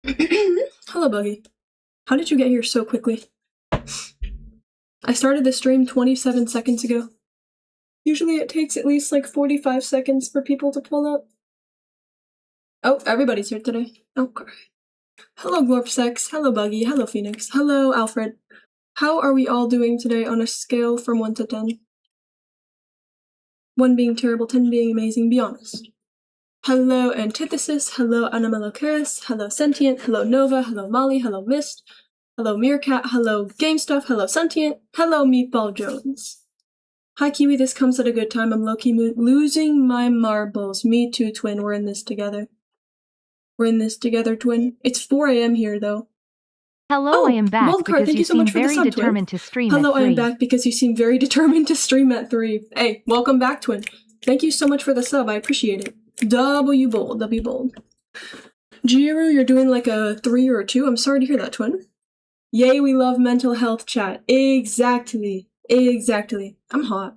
Hello, Buggy. How did you get here so quickly? I started the stream 27 seconds ago. Usually it takes at least like 45 seconds for people to pull up. Oh, everybody's here today. Okay. Hello, Glorpsex. Hello, Buggy. Hello, Phoenix. Hello, Alfred. How are we all doing today on a scale from 1 to 10? 1 being terrible, 10 being amazing. Be honest. Hello, Antithesis. Hello, Animalocaris. Hello, Sentient. Hello, Nova. Hello, Molly. Hello, Mist. Hello, Meerkat. Hello, Game Stuff. Hello, Sentient. Hello, Meatball Jones. Hi, Kiwi. This comes at a good time. I'm low-key losing my marbles. Me too, twin. We're in this together. We're in this together, twin. It's 4 a.m. here, though. Hello, I am back because you seem very determined to stream at 3. Hello, I am back because you seem very determined to stream at 3. Hey, welcome back, twin. Thank you so much for the sub. I appreciate it. W bold, W bold. Jiru, you're doing like a 3 or a 2. I'm sorry to hear that, twin. Yay, we love mental health chat. Exactly. Exactly. I'm hot.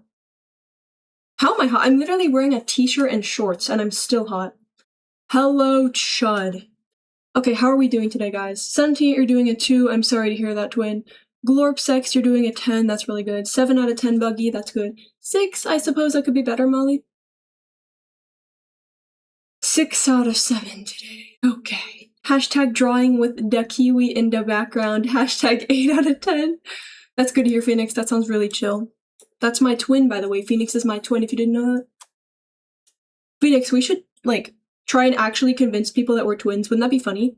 How am I hot? I'm literally wearing a t-shirt and shorts, and I'm still hot. Hello, Chud. Okay, how are we doing today, guys? Sentient, you're doing a 2. I'm sorry to hear that, twin. Glorpsex, you're doing a 10. That's really good. 7 out of 10, Buggy. That's good. 6, I suppose that could be better, Molly. 6 out of 7 today. Okay. Hashtag drawing with the Kiwi in the background. Hashtag 8 out of 10. That's good to hear, Phoenix. That sounds really chill. That's my twin, by the way. Phoenix is my twin, if you didn't know that. Phoenix, we should, like, try and actually convince people that we're twins. Wouldn't that be funny?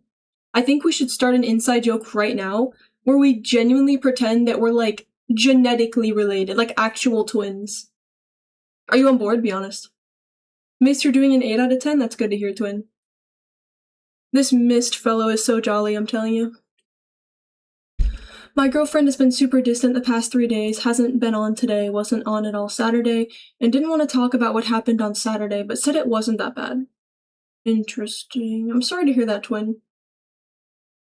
I think we should start an inside joke right now where we genuinely pretend that we're, like, genetically related. Like, actual twins. Are you on board? Be honest. Mist, you're doing an 8 out of 10? That's good to hear, twin. This Mist fellow is so jolly, I'm telling you. My girlfriend has been super distant the past 3 days, hasn't been on today, wasn't on at all Saturday, and didn't want to talk about what happened on Saturday, but said it wasn't that bad. Interesting. I'm sorry to hear that, twin.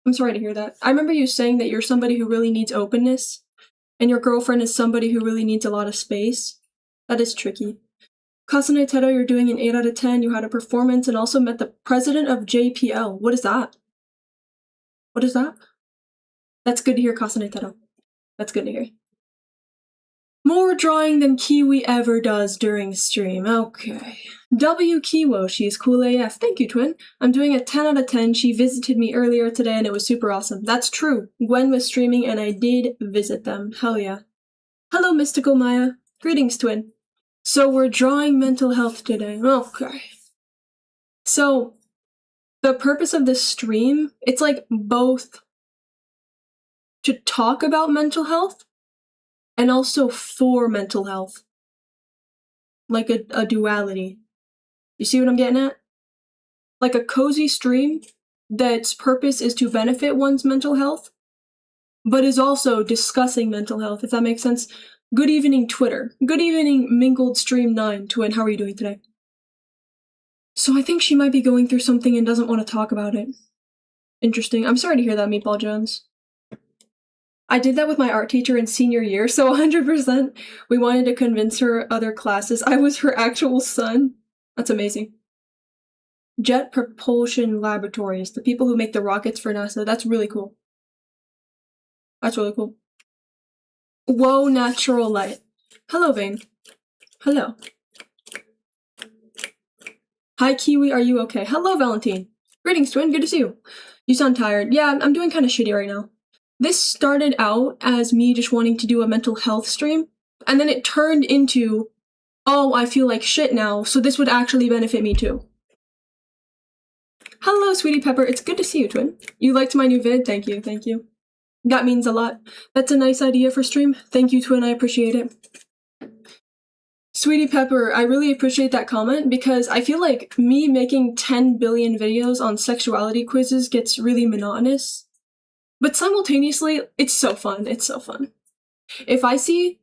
I'm sorry to hear that. I remember you saying that you're somebody who really needs openness, and your girlfriend is somebody who really needs a lot of space. That is tricky. Kasane Tedo, you're doing an 8 out of 10. You had a performance and also met the president of JPL. What is that? What is that? That's good to hear, Kasane Tedo. That's good to hear. More drawing than Kiwi ever does during stream. Okay. W Kiwo, she's cool AF. Thank you, twin. I'm doing a 10 out of 10. She visited me earlier today and it was super awesome. That's true. Gwen was streaming and I did visit them. Hell yeah. Hello, Mystical Maya. Greetings, twin. So we're drawing mental health today. Okay. So the purpose of this stream, it's like both to talk about mental health and also for mental health. Like a duality. You see what I'm getting at? Like a cozy stream that's purpose is to benefit one's mental health, but is also discussing mental health, if that makes sense. Good evening, Twitter. Good evening, Mingled Stream 9. Twin, how are you doing today? So I think she might be going through something and doesn't want to talk about it. Interesting. I'm sorry to hear that, Meatball Jones. I did that with my art teacher in senior year, so 100% we wanted to convince her other classes I was her actual son. That's amazing. Jet Propulsion Laboratories, the people who make the rockets for NASA. That's really cool. That's really cool. Whoa, natural light. Hello, Vane. Hello. Hi, Kiwi, are you okay? Hello, Valentine. Greetings, twin, good to see you. You sound tired. Yeah, I'm doing kind of shitty right now. This started out as me just wanting to do a mental health stream, and then it turned into, oh, I feel like shit now, so this would actually benefit me too. Hello, Sweetie Pepper, it's good to see you, twin. You liked my new vid? Thank you, thank you. That means a lot. That's a nice idea for stream. Thank you, twin, I appreciate it. Sweetie Pepper, I really appreciate that comment because I feel like me making 10 billion videos on sexuality quizzes gets really monotonous. But simultaneously, it's so fun. It's so fun. If I see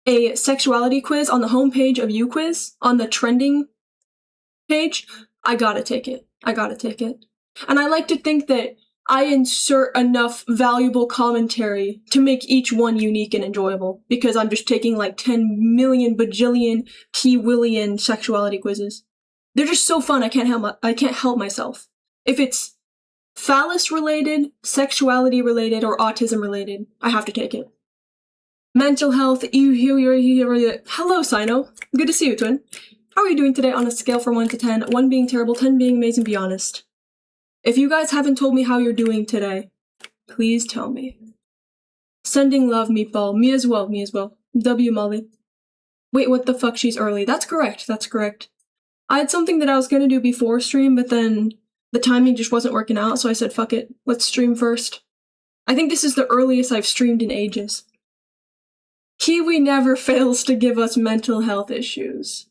a sexuality quiz on the homepage of UQuiz, on the trending page, I gotta take it. I gotta take it. And I like to think that I insert enough valuable commentary to make each one unique and enjoyable, because I'm just taking like 10 million bajillion P-willion sexuality quizzes. They're just so fun, I can't help myself. If it's Phallus related, sexuality related, or autism related. I have to take it. Mental health, hello, Sino. Good to see you, twin. How are you doing today on a scale from 1 to 10? 1 being terrible, 10 being amazing, be honest. If you guys haven't told me how you're doing today, please tell me. Sending love, Meatball. Me as well, me as well. W, Molly. Wait, what the fuck, she's early. That's correct, that's correct. I had something that I was gonna do before stream, but then the timing just wasn't working out, so I said, fuck it, let's stream first. I think this is the earliest I've streamed in ages. Kiwi never fails to give us mental health issues.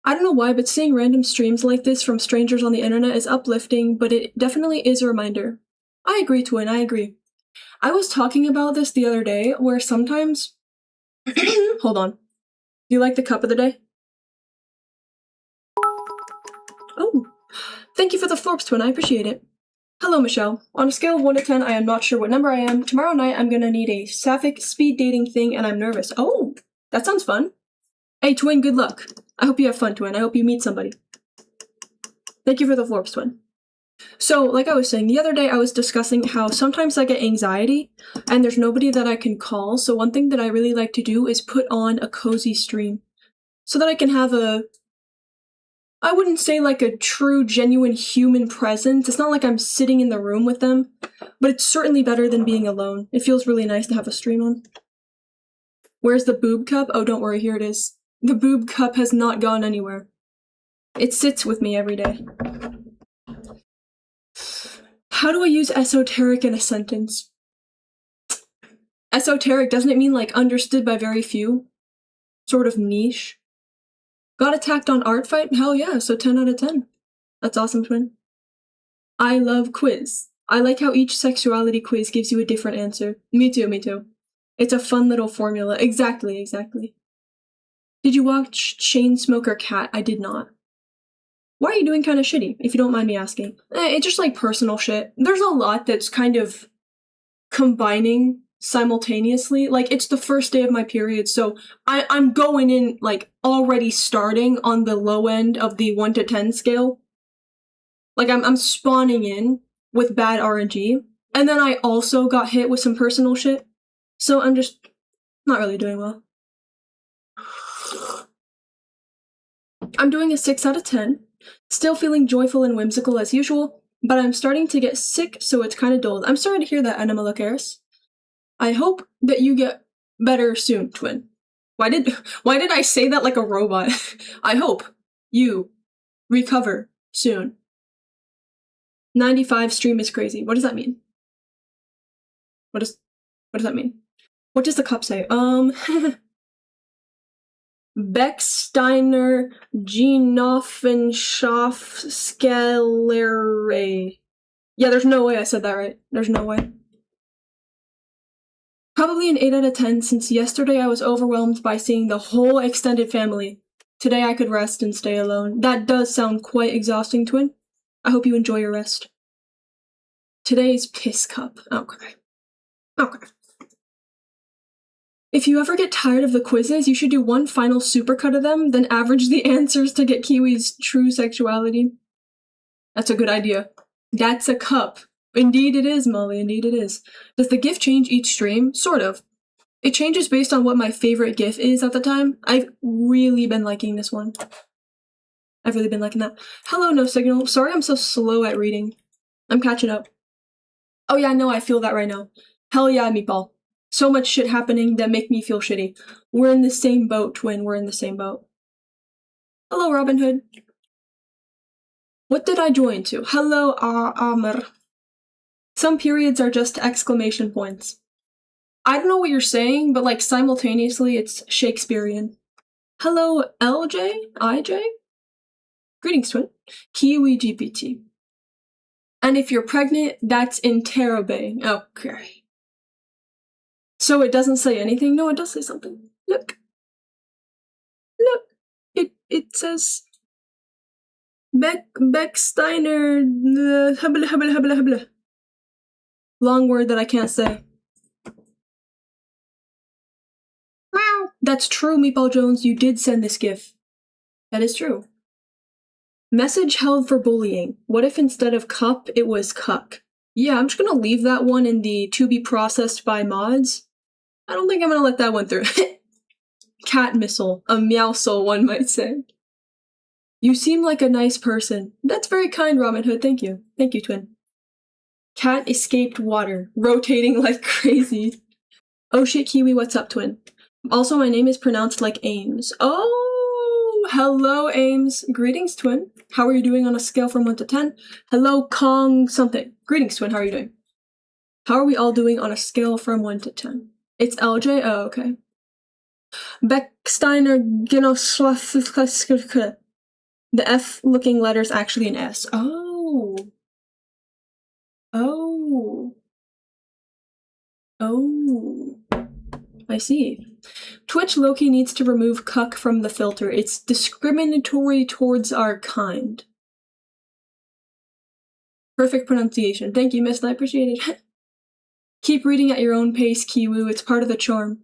I don't know why, but seeing random streams like this from strangers on the internet is uplifting, but it definitely is a reminder. I agree, twin, I agree. I was talking about this the other day, where sometimes... Hold on. Do you like the cup of the day? Oh, thank you for the Florps, twin, I appreciate it. Hello, Michelle. On a scale of 1 to 10, I am not sure what number I am. Tomorrow night, I'm gonna need a sapphic speed dating thing, and I'm nervous. Oh, that sounds fun. Hey, twin, good luck. I hope you have fun, twin. I hope you meet somebody. Thank you for the Florps, twin. So, like I was saying, the other day I was discussing how sometimes I get anxiety, and there's nobody that I can call, so one thing that I really like to do is put on a cozy stream, so that I can have I wouldn't say like a true, genuine human presence. It's not like I'm sitting in the room with them, but it's certainly better than being alone. It feels really nice to have a stream on. Where's the boob cup? Oh, don't worry, here it is. The boob cup has not gone anywhere. It sits with me every day. How do I use esoteric in a sentence? Esoteric, doesn't it mean like understood by very few? Sort of niche? Got attacked on art fight? Hell yeah, so 10 out of 10. That's awesome, twin. I love quiz. I like how each sexuality quiz gives you a different answer. Me too, me too. It's a fun little formula. Exactly, exactly. Did you watch Chainsmoker Cat? I did not. Why are you doing kind of shitty, if you don't mind me asking? It's just like personal shit. There's a lot that's kind of combining simultaneously. Like, it's the first day of my period, so I'm going in, like, already starting on the low end of the 1 to 10 scale. Like, I'm spawning in with bad RNG, and then I also got hit with some personal shit, so I'm just not really doing well. I'm doing a 6 out of 10. Still feeling joyful and whimsical as usual, but I'm starting to get sick, so it's kind of dulled. I'm sorry to hear that, Anima Lacaris. I hope that you get better soon, twin. Why did I say that like a robot? I hope you recover soon. 95 stream is crazy. What does that mean? What does that mean? What does the cup say? Becksteiner Genoffenschaft Scalere. Yeah, there's no way I said that right. There's no way. Probably an 8 out of 10 since yesterday I was overwhelmed by seeing the whole extended family. Today I could rest and stay alone. That does sound quite exhausting, twin. I hope you enjoy your rest. Today's piss cup. Okay. Okay. If you ever get tired of the quizzes, you should do one final supercut of them, then average the answers to get Kiwi's true sexuality. That's a good idea. That's a cup. Indeed it is, Molly, indeed it is. Does the GIF change each stream? Sort of. It changes based on what my favorite GIF is at the time. I've really been liking this one. I've really been liking that. Hello, No Signal. Sorry I'm so slow at reading. I'm catching up. Oh yeah, no, I feel that right now. Hell yeah, Meatball. So much shit happening that make me feel shitty. We're in the same boat, twin. We're in the same boat. Hello, Robin Hood. What did I join to? Hello, Amr. Some periods are just exclamation points. I don't know what you're saying, but like simultaneously it's Shakespearean. Hello, LJ? IJ? Greetings, twin. Kiwi GPT. And if you're pregnant, that's interrobang. Okay. So it doesn't say anything? No, it does say something. Look. Look. It says Becksteiner hubla hubla hubla hubla. Long word that I can't say. Wow. That's true, Meatball Jones. You did send this GIF. That is true. Message held for bullying. What if instead of cup, it was cuck? Yeah, I'm just gonna leave that one in the to be processed by mods. I don't think I'm gonna let that one through. Cat missile. A meowsole, one might say. You seem like a nice person. That's very kind, Robin Hood. Thank you. Thank you, Twin. Cat escaped water, rotating like crazy. Oh shit, Kiwi, what's up, Twin? Also, my name is pronounced like Ames. Oh, hello, Ames. Greetings, Twin. How are you doing on a scale from 1 to 10? Hello, Kong something. Greetings, Twin. How are you doing? How are we all doing on a scale from 1 to 10? It's LJ? Oh, okay. Becksteiner Genoswath. The F-looking letter's actually an S. Oh. Oh. Oh. I see. Twitch Loki needs to remove cuck from the filter. It's discriminatory towards our kind. Perfect pronunciation. Thank you, Miss. I appreciate it. Keep reading at your own pace, Kiwoo. It's part of the charm.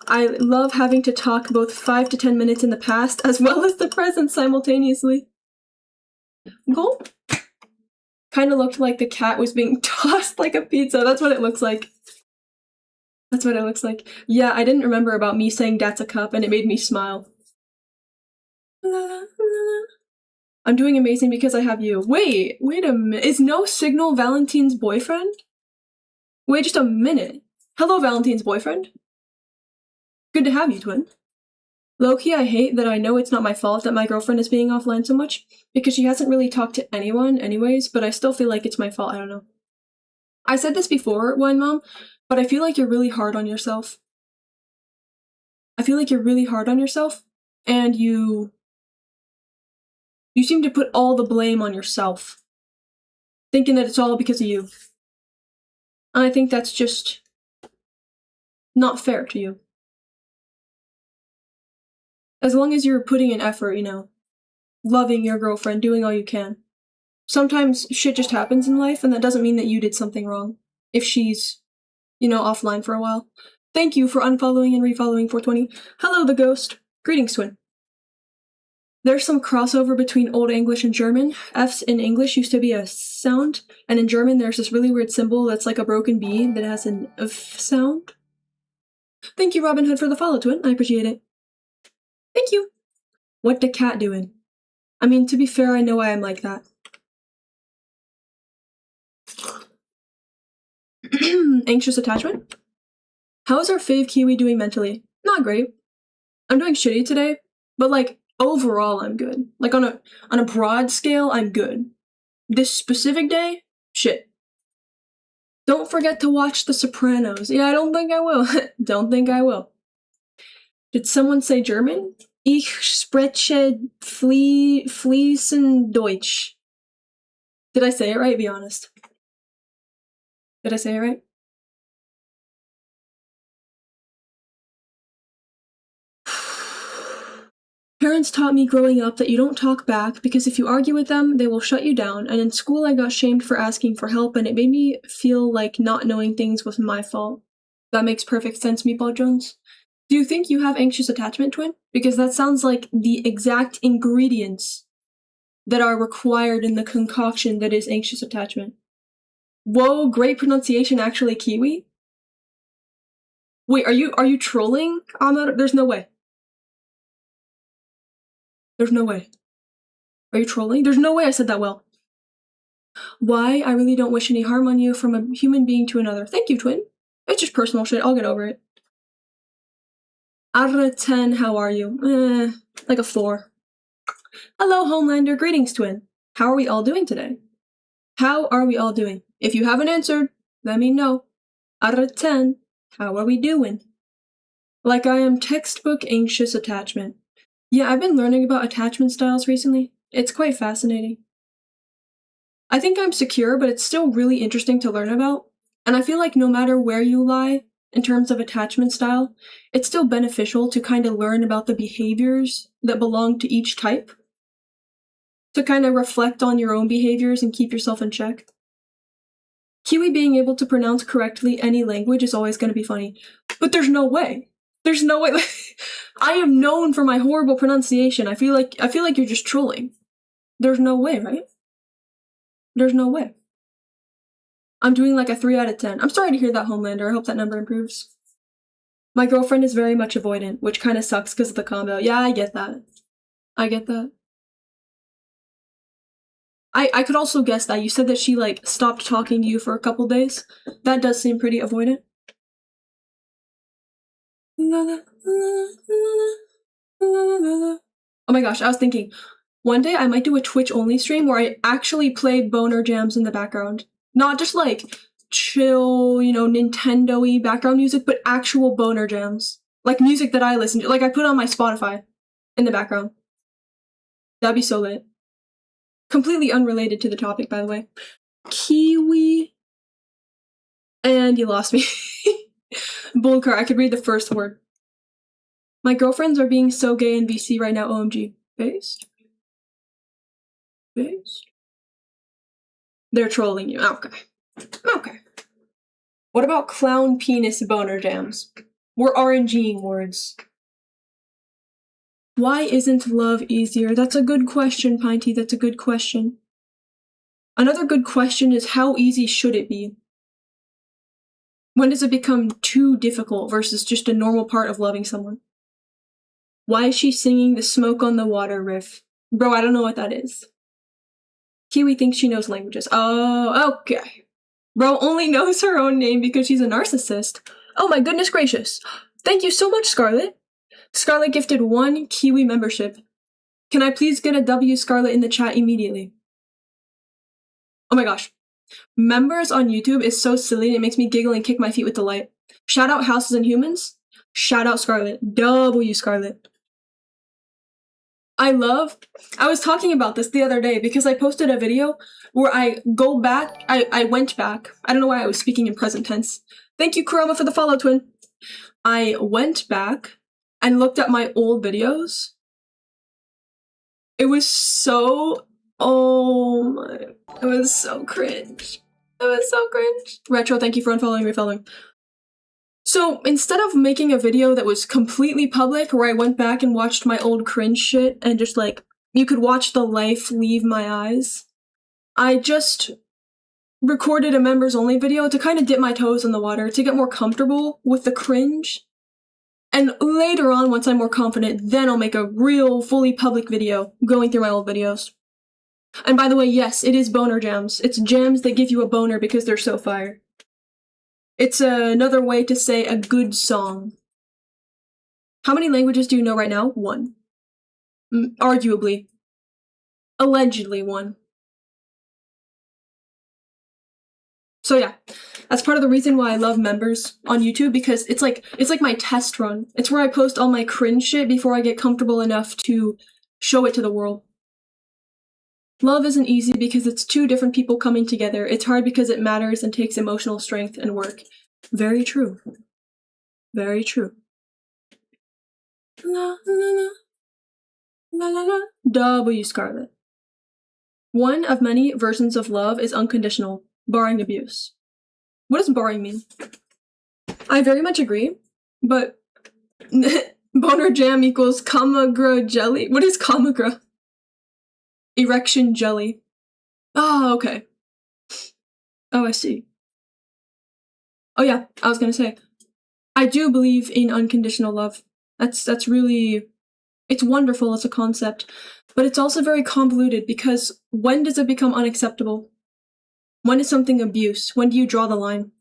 I love having to talk both 5 to 10 minutes in the past as well as the present simultaneously. Cool. Kind of looked like the cat was being tossed like a pizza. That's what it looks like. That's what it looks like. Yeah, I didn't remember about me saying that's a cup, and it made me smile. I'm doing amazing because I have you. Wait a minute. Is No Signal Valentine's boyfriend? Wait just a minute. Hello, Valentine's boyfriend. Good to have you, Twin. Low-key, I hate that I know it's not my fault that my girlfriend is being offline so much, because she hasn't really talked to anyone anyways, but I still feel like it's my fault, I don't know. I said this before, Wine Mom, but I feel like you're really hard on yourself. I feel like you're really hard on yourself, and you seem to put all the blame on yourself, thinking that it's all because of you. And I think that's just not fair to you. As long as you're putting in effort, you know, loving your girlfriend, doing all you can. Sometimes shit just happens in life, and that doesn't mean that you did something wrong. If she's, you know, offline for a while. Thank you for unfollowing and refollowing 420. Hello, the ghost. Greetings, Twin. There's some crossover between Old English and German. F's in English used to be a sound, and in German there's this really weird symbol that's like a broken B that has an F sound. Thank you, Robin Hood, for the follow, Twin. I appreciate it. Thank you. What the cat doing? I mean, to be fair, I know why I'm like that. Anxious attachment? How is our fave Kiwi doing mentally? Not great. I'm doing shitty today, but like, overall I'm good. Like on a broad scale, I'm good. This specific day, shit. Don't forget to watch The Sopranos. Yeah, I don't think I will. Don't think I will. Did someone say German? Ich spreche fließend Deutsch. Did I say it right? Be honest. Did I say it right? Parents taught me growing up that you don't talk back because if you argue with them, they will shut you down, and in school I got shamed for asking for help, and it made me feel like not knowing things was my fault. That makes perfect sense, Meatball Jones. Do you think you have anxious attachment, Twin? Because that sounds like the exact ingredients that are required in the concoction that is anxious attachment. Whoa, great pronunciation, actually, Kiwi. Wait, are you trolling on that? There's no way. There's no way. Are you trolling? There's no way I said that well. Why? I really don't wish any harm on you from a human being to another. Thank you, Twin. It's just personal shit. I'll get over it. Out of 10, how are you? Like a 4. Hello, Homelander. Greetings, Twin. How are we all doing today? How are we all doing? If you haven't answered, let me know. Out of 10, how are we doing? Like I am textbook anxious attachment. Yeah, I've been learning about attachment styles recently. It's quite fascinating. I think I'm secure, but it's still really interesting to learn about. And I feel like no matter where you lie in terms of attachment style, it's still beneficial to kind of learn about the behaviors that belong to each type. To kind of reflect on your own behaviors and keep yourself in check. Kiwi being able to pronounce correctly any language is always going to be funny. But there's no way. There's no way. I am known for my horrible pronunciation. I feel like you're just trolling. There's no way, right? There's no way. I'm doing like a 3 out of 10. I'm sorry to hear that, Homelander. I hope that number improves. My girlfriend is very much avoidant, which kind of sucks because of the combo. Yeah, I get that. I get that. I could also guess that. You said that she, like, stopped talking to you for a couple days. That does seem pretty avoidant. Oh my gosh, I was thinking, one day I might do a Twitch-only stream where I actually play boner jams in the background. Not just, like, chill, you know, Nintendo-y background music, but actual boner jams. Like, music that I listen to. Like, I put on my Spotify in the background. That'd be so lit. Completely unrelated to the topic, by the way. Kiwi. And you lost me. Bullcar, I could read the first word. My girlfriends are being so gay in VC right now, OMG. Based? They're trolling you. Okay. What about clown penis boner jams? We're RNGing words. Why isn't love easier? That's a good question, Pinty. That's a good question. Another good question is, how easy should it be? When does it become too difficult versus just a normal part of loving someone? Why is she singing the Smoke on the Water riff? Bro, I don't know what that is. Kiwi thinks she knows languages. Oh, okay. Bro only knows her own name because she's a narcissist. Oh my goodness gracious. Thank you so much, Scarlett. Scarlett gifted 1 Kiwi membership. Can I please get a W, Scarlett, in the chat immediately? Oh my gosh. Members on YouTube is so silly, it makes me giggle and kick my feet with delight. Shout out Houses and Humans. Shout out Scarlett. W, Scarlett. I was talking about this the other day because I posted a video where I went back. I don't know why I was speaking in present tense. Thank you, Kurama, for the follow, twin. I went back and looked at my old videos. It was so, it was so cringe. Retro, thank you for unfollowing me, following. So instead of making a video that was completely public where I went back and watched my old cringe shit and just like, you could watch the life leave my eyes, I just recorded a members only video to kind of dip my toes in the water, to get more comfortable with the cringe. And later on, once I'm more confident, then I'll make a real, fully public video going through my old videos. And by the way, yes, it is boner jams. It's jams that give you a boner because they're so fire. It's another way to say a good song. How many languages do you know right now? 1. Arguably. Allegedly 1. So yeah, that's part of the reason why I love members on YouTube, because it's like my test run. It's where I post all my cringe shit before I get comfortable enough to show it to the world. Love isn't easy because it's 2 different people coming together. It's hard because it matters and takes emotional strength and work. Very true. Very true. La la la. La la la. W, Scarlett. One of many versions of love is unconditional, barring abuse. What does barring mean? I very much agree, but boner jam equals Kamagra jelly. What is Kamagra? Erection jelly. Oh, okay. Oh, I see. Oh yeah, I was gonna say, I do believe in unconditional love. That's really, it's wonderful as a concept, but it's also very convoluted because when does it become unacceptable? When is something abuse? When do you draw the line?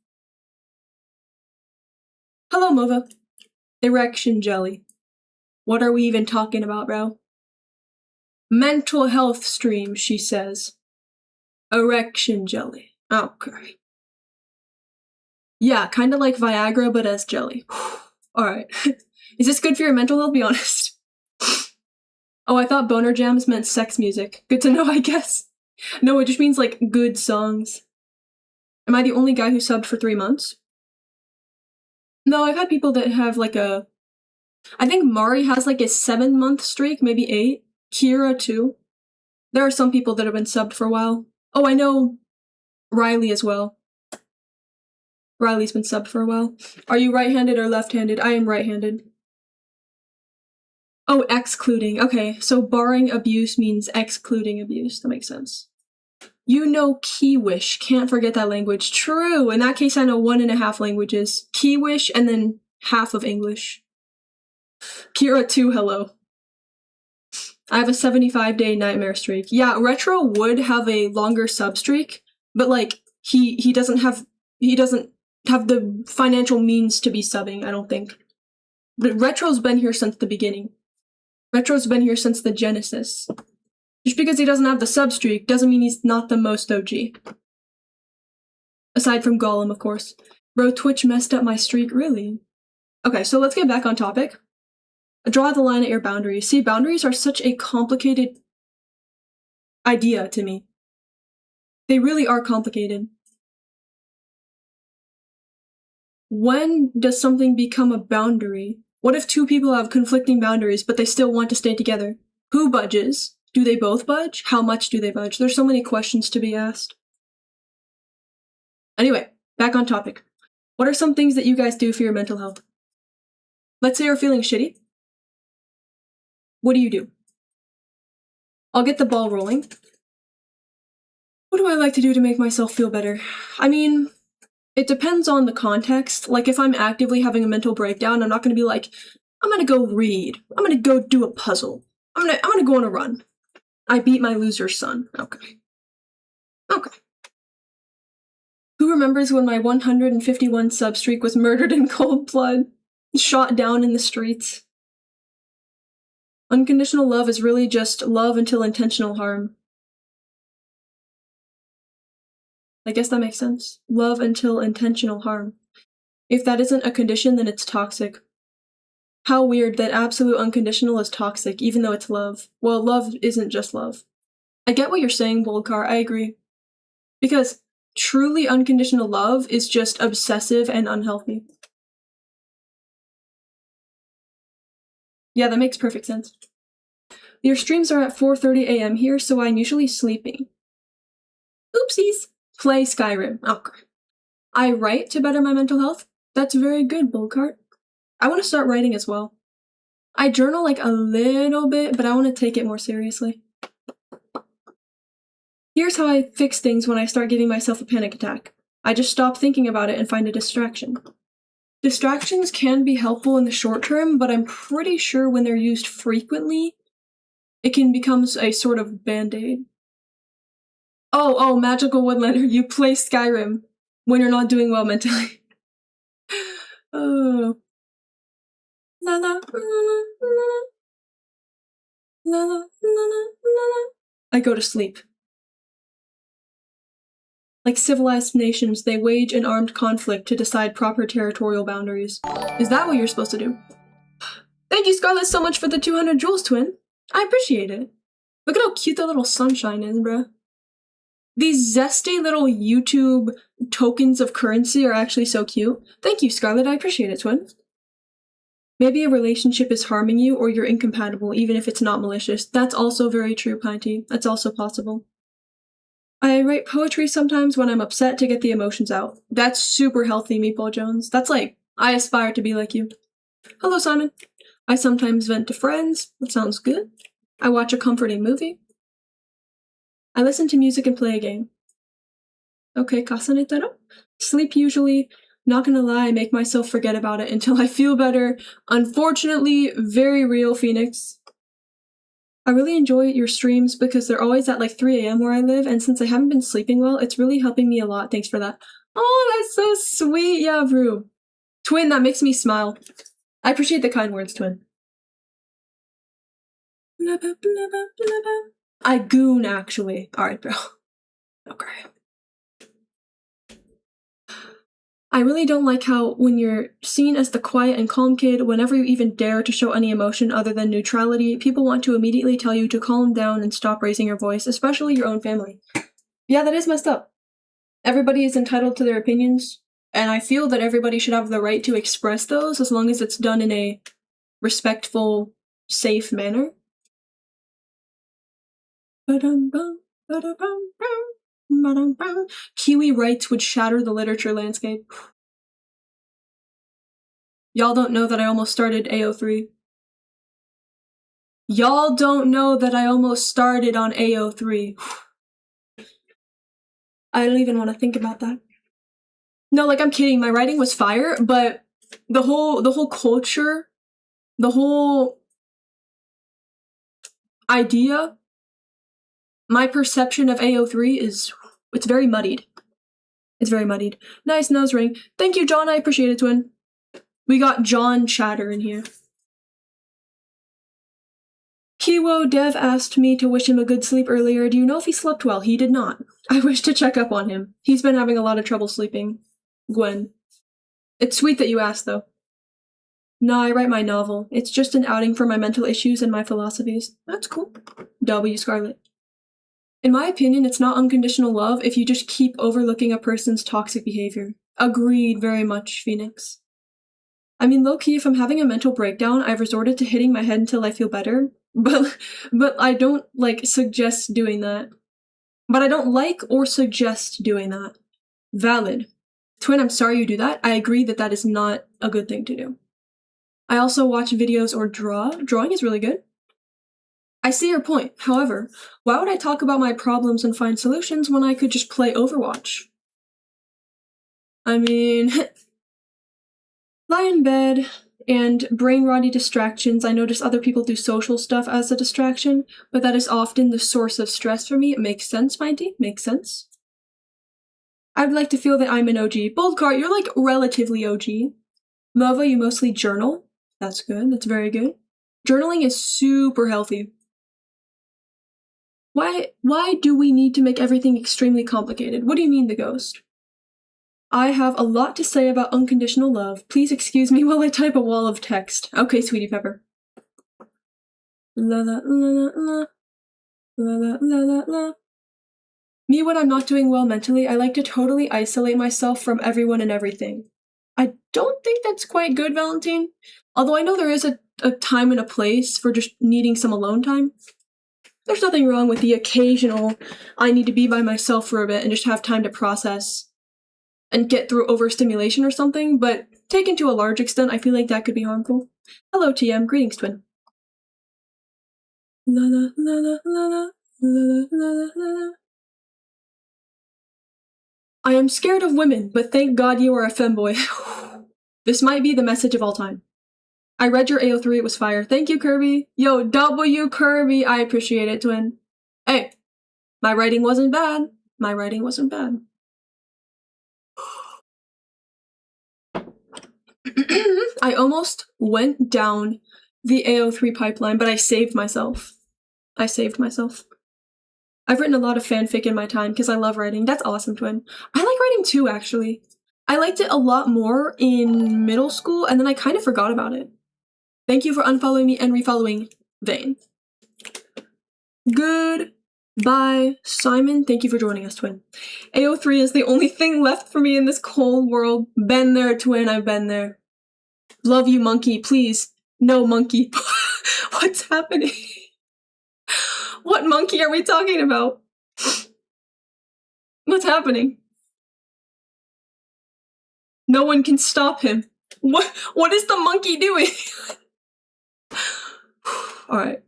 Hello, Mova. Erection jelly. What are we even talking about, bro? Mental health stream, she says. Erection jelly. Okay. Yeah, kind of like Viagra, but as jelly. Alright. Is this good for your mental health? Be honest. Oh, I thought boner jams meant sex music. Good to know, I guess. No, it just means, like, good songs. Am I the only guy who subbed for 3 months? No, I've had people that have, like, I think Mari has, like, a 7-month streak, maybe 8. Kira, too. There are some people that have been subbed for a while. Oh, I know Riley as well. Riley's been subbed for a while. Are you right-handed or left-handed? I am right-handed. Oh, excluding. Okay, so barring abuse means excluding abuse. That makes sense. You know Kiwish. Can't forget that language. True. In that case, I know 1.5 languages. Kiwish and then half of English. Kira 2, hello. I have a 75-day nightmare streak. Yeah, Retro would have a longer sub streak, but like he doesn't have the financial means to be subbing, I don't think. But Retro's been here since the beginning. Retro's been here since the Genesis. Just because he doesn't have the sub streak doesn't mean he's not the most OG. Aside from Gollum, of course. Bro, Twitch messed up my streak, really? Okay, so let's get back on topic. Draw the line at your boundaries. See, boundaries are such a complicated idea to me. They really are complicated. When does something become a boundary? What if two people have conflicting boundaries, but they still want to stay together? Who budges? Do they both budge? How much do they budge? There's so many questions to be asked. Anyway, back on topic. What are some things that you guys do for your mental health? Let's say you're feeling shitty. What do you do? I'll get the ball rolling. What do I like to do to make myself feel better? I mean, it depends on the context. Like, if I'm actively having a mental breakdown, I'm not going to be like, I'm going to go read. I'm going to go do a puzzle. I'm going to go on a run. I beat my loser son. Okay. Who remembers when my 151 sub streak was murdered in cold blood? Shot down in the streets? Unconditional love is really just love until intentional harm. I guess that makes sense. Love until intentional harm. If that isn't a condition, then it's toxic. How weird that absolute unconditional is toxic, even though it's love. Well, love isn't just love. I get what you're saying, Boldcar, I agree. Because truly unconditional love is just obsessive and unhealthy. Yeah, that makes perfect sense. Your streams are at 4:30 a.m. here, so I'm usually sleeping. Oopsies. Play Skyrim. Okay. I write to better my mental health? That's very good, Bullcart. I want to start writing as well. I journal like a little bit, but I want to take it more seriously. Here's how I fix things when I start giving myself a panic attack. I just stop thinking about it and find a distraction. Distractions can be helpful in the short term, but I'm pretty sure when they're used frequently, it can become a sort of band-aid. Oh, Magical Woodlander, you play Skyrim when you're not doing well mentally. Oh. La la la la la la la la. I go to sleep. Like civilized nations, they wage an armed conflict to decide proper territorial boundaries. Is that what you're supposed to do? Thank you, Scarlett, so much for the 200 jewels, twin. I appreciate it. Look at how cute the little sunshine is, bruh. These zesty little YouTube tokens of currency are actually so cute. Thank you, Scarlett. I appreciate it, twin. Maybe a relationship is harming you or you're incompatible, even if it's not malicious. That's also very true, Pinty. That's also possible. I write poetry sometimes when I'm upset to get the emotions out. That's super healthy, Meatball Jones. That's like, I aspire to be like you. Hello, Simon. I sometimes vent to friends. That sounds good. I watch a comforting movie. I listen to music and play a game. Okay, Kasanetaro. Sleep usually. Not gonna lie, I make myself forget about it until I feel better. Unfortunately, very real, Phoenix. I really enjoy your streams because they're always at like 3 a.m. where I live, and since I haven't been sleeping well, it's really helping me a lot. Thanks for that. Oh, that's so sweet. Yeah, Vru. Twin, that makes me smile. I appreciate the kind words, twin. I goon, actually. Alright, bro. Okay. I really don't like how, when you're seen as the quiet and calm kid, whenever you even dare to show any emotion other than neutrality, people want to immediately tell you to calm down and stop raising your voice, especially your own family. Yeah, that is messed up. Everybody is entitled to their opinions, and I feel that everybody should have the right to express those as long as it's done in a respectful, safe manner. Kiwi rights would shatter the literature landscape. Y'all don't know that I almost started AO3. Y'all don't know that I almost started on AO3. I don't even want to think about that. No, like, I'm kidding. My writing was fire, but the whole culture, the whole idea, my perception of AO3 it's very muddied. It's very muddied. Nice nose ring. Thank you, John. I appreciate it, twin. We got John Chatter in here. Kiwo Dev asked me to wish him a good sleep earlier. Do you know if he slept well? He did not. I wish to check up on him. He's been having a lot of trouble sleeping. Gwen. It's sweet that you asked, though. No, I write my novel. It's just an outing for my mental issues and my philosophies. That's cool. W. Scarlet. In my opinion, it's not unconditional love if you just keep overlooking a person's toxic behavior. Agreed very much, Phoenix. I mean, low-key, if I'm having a mental breakdown, I've resorted to hitting my head until I feel better. But I don't, suggest doing that. But I don't like or suggest doing that. Valid. Twin, I'm sorry you do that. I agree that that is not a good thing to do. I also watch videos or draw. Drawing is really good. I see your point. However, why would I talk about my problems and find solutions when I could just play Overwatch? I mean, lie in bed and brain-rotty distractions. I notice other people do social stuff as a distraction, but that is often the source of stress for me. It makes sense, Mighty. Makes sense. I'd like to feel that I'm an OG. Boldcart, you're relatively OG. Nova, you mostly journal. That's good. That's very good. Journaling is super healthy. Why do we need to make everything extremely complicated? What do you mean, the ghost? I have a lot to say about unconditional love. Please excuse me while I type a wall of text. Okay, Sweetie Pepper. La la la la la. La la la la la. Me, when I'm not doing well mentally, I like to totally isolate myself from everyone and everything. I don't think that's quite good, Valentine. Although I know there is a time and a place for just needing some alone time. There's nothing wrong with the occasional, I need to be by myself for a bit and just have time to process and get through overstimulation or something, but taken to a large extent, I feel like that could be harmful. Hello, TM. Greetings, twin. La la la la la la la la la la. I am scared of women, but thank God you are a femboy. This might be the message of all time. I read your AO3, it was fire. Thank you, Kirby. Yo, W Kirby, I appreciate it, twin. Hey, my writing wasn't bad. My writing wasn't bad. I almost went down the AO3 pipeline, but I saved myself. I saved myself. I've written a lot of fanfic in my time because I love writing. That's awesome, twin. I like writing too, actually. I liked it a lot more in middle school, and then I kind of forgot about it. Thank you for unfollowing me and refollowing Vane. Goodbye, Simon. Thank you for joining us, twin. AO3 is the only thing left for me in this cold world. Been there, twin. I've been there. Love you, monkey. Please. No, monkey. What's happening? What monkey are we talking about? What's happening? No one can stop him. What is the monkey doing? Alright.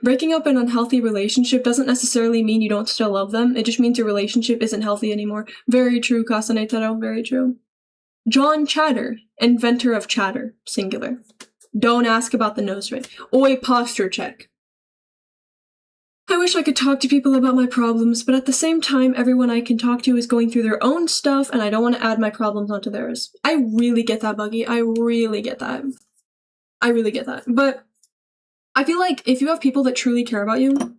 Breaking up an unhealthy relationship doesn't necessarily mean you don't still love them. It just means your relationship isn't healthy anymore. Very true, Casanetaro. Very true. John Chatter, inventor of chatter, singular. Don't ask about the nose ring. Oi, posture check. I wish I could talk to people about my problems, but at the same time, everyone I can talk to is going through their own stuff, and I don't want to add my problems onto theirs. I really get that, Buggy. I really get that. I really get that. But I feel like if you have people that truly care about you,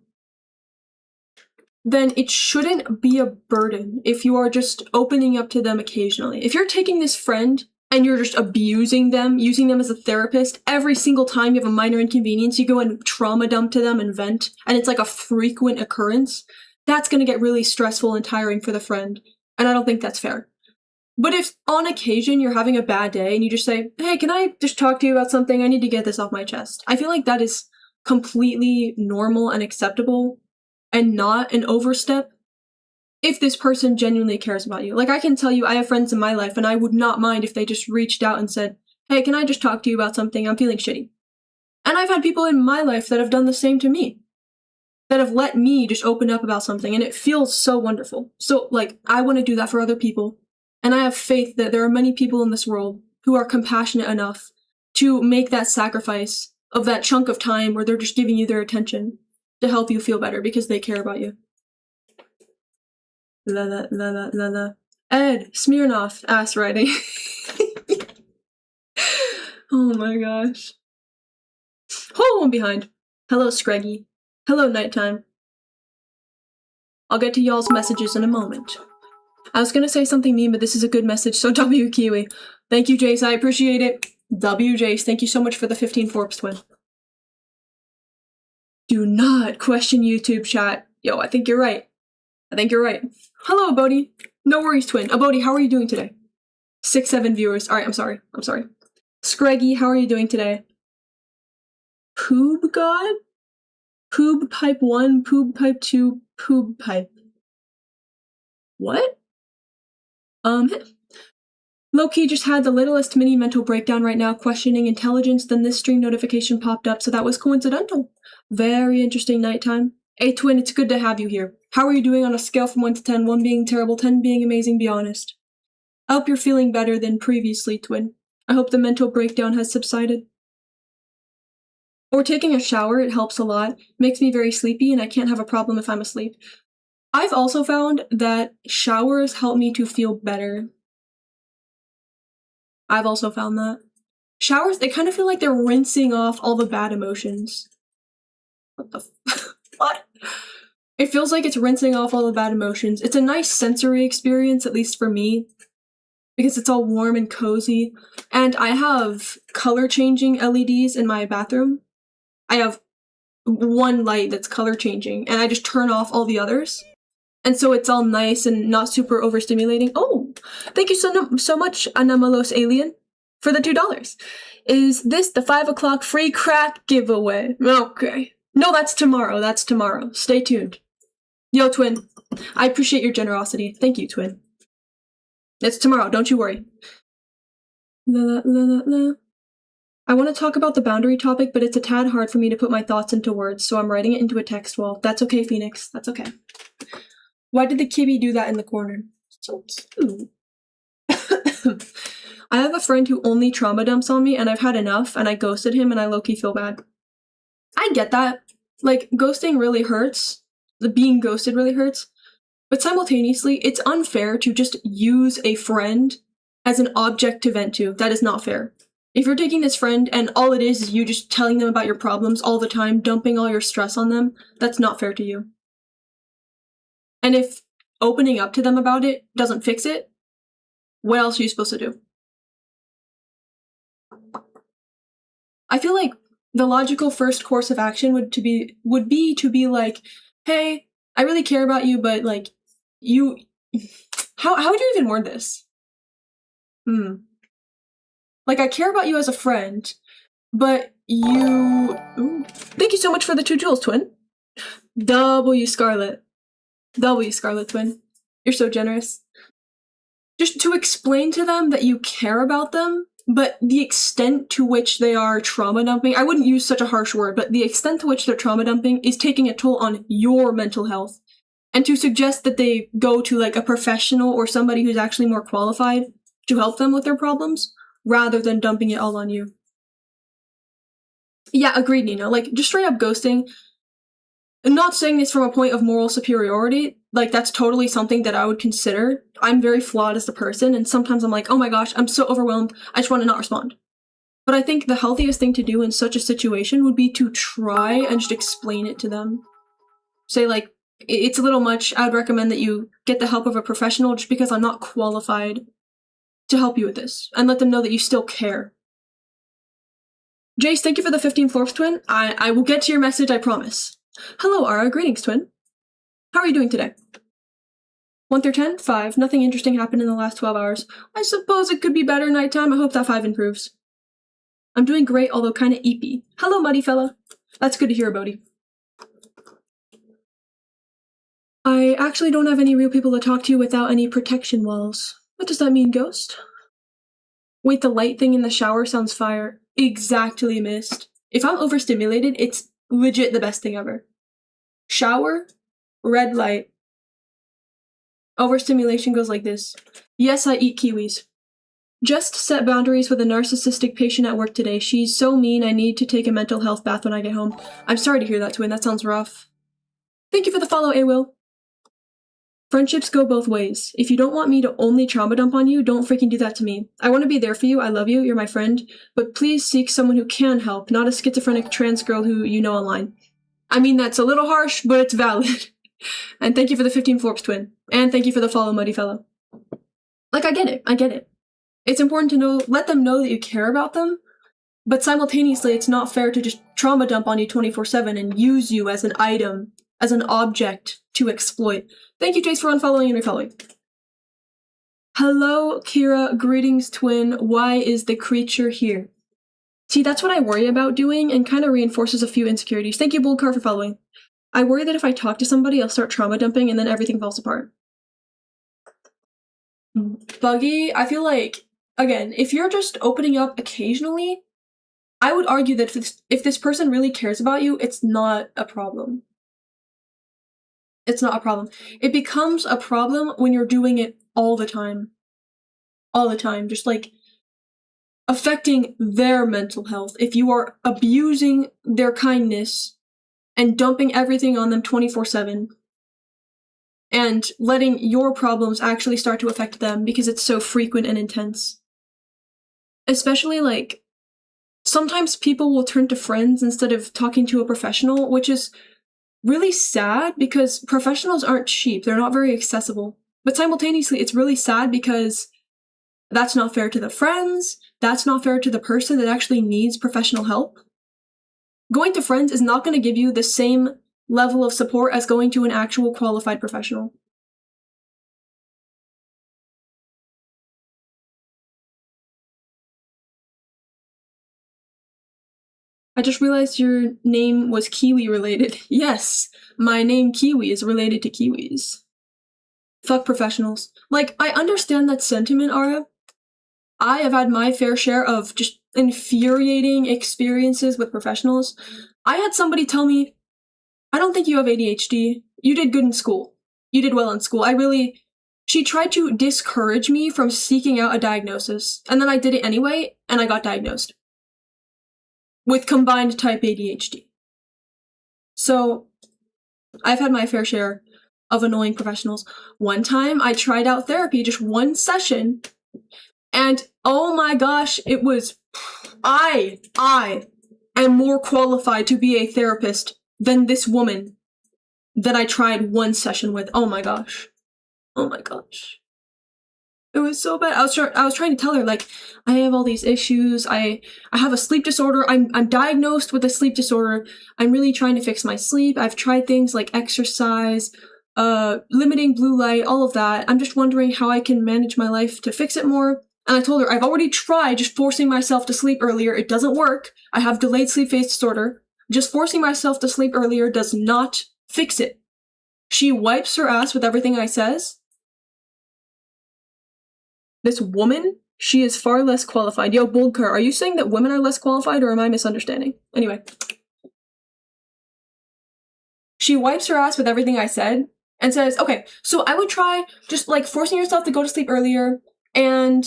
then it shouldn't be a burden if you are just opening up to them occasionally. If you're taking this friend and you're just abusing them, using them as a therapist, every single time you have a minor inconvenience, you go and trauma dump to them and vent, and it's like a frequent occurrence, that's going to get really stressful and tiring for the friend, and I don't think that's fair. But if on occasion you're having a bad day and you just say, hey, can I just talk to you about something? I need to get this off my chest. I feel like that is completely normal and acceptable and not an overstep if this person genuinely cares about you. Like, I can tell you I have friends in my life and I would not mind if they just reached out and said, hey, can I just talk to you about something? I'm feeling shitty. And I've had people in my life that have done the same to me. that have let me just open up about something, and it feels so wonderful. So, like, I want to do that for other people, and I have faith that there are many people in this world who are compassionate enough to make that sacrifice of that chunk of time where they're just giving you their attention to help you feel better because they care about you. La la la la la la. Ed Smirnoff ass writing. Oh my gosh. Hold on behind. Hello, Screggy. Hello, nighttime. I'll get to y'all's messages in a moment. I was gonna say something mean, but this is a good message, so W Kiwi. Thank you, Jace, I appreciate it. W Jace, thank you so much for the 15 Forbes twin. Do not question YouTube chat. Yo, I think you're right. I think you're right. Hello, Bodhi. No worries, twin. Bodhi, how are you doing today? 6-7 viewers. Alright, I'm sorry. Screggy, how are you doing today? Poob God? Poob Pipe 1, Poob Pipe 2, Poob Pipe. What? Low-key just had the littlest mini mental breakdown right now, questioning intelligence, then this stream notification popped up, so that was coincidental. Very interesting nighttime. Hey, twin, it's good to have you here. How are you doing on a scale from 1 to 10, 1 being terrible, 10 being amazing, be honest? I hope you're feeling better than previously, twin. I hope the mental breakdown has subsided. Or taking a shower, it helps a lot. Makes me very sleepy, and I can't have a problem if I'm asleep. I've also found that showers help me to feel better. I've also found that. Showers, they kind of feel like they're rinsing off all the bad emotions. What the what? It feels like it's rinsing off all the bad emotions. It's a nice sensory experience, at least for me, because it's all warm and cozy. And I have color-changing LEDs in my bathroom. I have one light that's color-changing, and I just turn off all the others. And so it's all nice and not super overstimulating. Oh, thank you so much, Anamalos Alien, for the $2. Is this the 5 o'clock free crack giveaway? Okay. No, that's tomorrow. Stay tuned. Yo, twin. I appreciate your generosity. Thank you, twin. It's tomorrow, don't you worry. La, la, la, la. I want to talk about the boundary topic, but it's a tad hard for me to put my thoughts into words, so I'm writing it into a text wall. That's okay, Phoenix. That's okay. Why did the Kibby do that in the corner? So cute. I have a friend who only trauma dumps on me, and I've had enough, and I ghosted him, and I low-key feel bad. I get that. Like, ghosting really hurts. The being ghosted really hurts. But simultaneously, it's unfair to just use a friend as an object to vent to. That is not fair. If you're taking this friend, and all it is you just telling them about your problems all the time, dumping all your stress on them, that's not fair to you. And if opening up to them about it doesn't fix it, what else are you supposed to do? I feel like the logical first course of action would be to be like, hey, I really care about you, but like, how would you even word this? Like, I care about you as a friend, but you... Ooh. Thank you so much for the 2 jewels, twin. W Scarlet, twin. You're so generous. Just to explain to them that you care about them, but the extent to which they are trauma dumping, I wouldn't use such a harsh word, but the extent to which they're trauma dumping is taking a toll on your mental health. And to suggest that they go to like a professional or somebody who's actually more qualified to help them with their problems, rather than dumping it all on you. Yeah, agreed, Nina. Like, just straight up ghosting. I'm not saying this from a point of moral superiority. Like, that's totally something that I would consider. I'm very flawed as a person, and sometimes I'm like, oh my gosh, I'm so overwhelmed, I just want to not respond. But I think the healthiest thing to do in such a situation would be to try and just explain it to them. Say, like, it's a little much, I would recommend that you get the help of a professional just because I'm not qualified to help you with this, and let them know that you still care. Jace, thank you for the 15 Forbes, twin. I will get to your message, I promise. Hello, Ara. Greetings, twin. How are you doing today? 1 through 10? 5. Nothing interesting happened in the last 12 hours. I suppose it could be better nighttime. I hope that 5 improves. I'm doing great, although kinda eepy. Hello, muddy fella. That's good to hear, Bodhi. I actually don't have any real people to talk to without any protection walls. What does that mean, ghost? Wait, the light thing in the shower sounds fire. Exactly, missed. If I'm overstimulated, it's legit the best thing ever. Shower, red light. Overstimulation goes like this. Yes, I eat kiwis. Just set boundaries with a narcissistic patient at work today. She's so mean, I need to take a mental health bath when I get home. I'm sorry to hear that, twin. That sounds rough. Thank you for the follow, A-Will. Friendships go both ways. If you don't want me to only trauma dump on you, don't freaking do that to me. I want to be there for you, I love you, you're my friend, but please seek someone who can help, not a schizophrenic trans girl who you know online. I mean, that's a little harsh, but it's valid. And thank you for the 15 Forbes, twin. And thank you for the follow, Muddy Fellow. Like, I get it. It's important to let them know that you care about them, but simultaneously, it's not fair to just trauma dump on you 24/7 and use you as an item, as an object to exploit. Thank you, Jace, for unfollowing and refollowing. Hello, Kira. Greetings, twin. Why is the creature here? See, that's what I worry about doing and kind of reinforces a few insecurities. Thank you, Bullcar, for following. I worry that if I talk to somebody, I'll start trauma dumping and then everything falls apart. Buggy, I feel like, again, if you're just opening up occasionally, I would argue that if this person really cares about you, it's not a problem. It's not a problem. It becomes a problem when you're doing it all the time. All the time. Just like affecting their mental health. If you are abusing their kindness and dumping everything on them 24/7 and letting your problems actually start to affect them because it's so frequent and intense. Especially like sometimes people will turn to friends instead of talking to a professional, which is really sad because professionals aren't cheap. They're not very accessible. But simultaneously, it's really sad because that's not fair to the friends. That's not fair to the person that actually needs professional help. Going to friends is not going to give you the same level of support as going to an actual qualified professional. I just realized your name was Kiwi related. Yes, my name Kiwi is related to kiwis. Fuck professionals. Like, I understand that sentiment, Ara. I have had my fair share of just infuriating experiences with professionals. I had somebody tell me, I don't think you have ADHD. You did good in school. You did well in school. She tried to discourage me from seeking out a diagnosis. And then I did it anyway, and I got diagnosed with combined type ADHD. So, I've had my fair share of annoying professionals. One time, I tried out therapy, just one session, and oh my gosh, it was, I am more qualified to be a therapist than this woman that I tried one session with. Oh my gosh. Oh my gosh. It was so bad. I was trying to tell her, like, I have all these issues. I have a sleep disorder. I'm diagnosed with a sleep disorder. I'm really trying to fix my sleep. I've tried things like exercise, limiting blue light, all of that. I'm just wondering how I can manage my life to fix it more. And I told her, I've already tried just forcing myself to sleep earlier. It doesn't work. I have delayed sleep phase disorder. Just forcing myself to sleep earlier does not fix it. She wipes her ass with everything I says. This woman, she is far less qualified. Yo, Boldcar, are you saying that women are less qualified, or am I misunderstanding? Anyway. She wipes her ass with everything I said, and says, okay, so I would try just, like, forcing yourself to go to sleep earlier, and,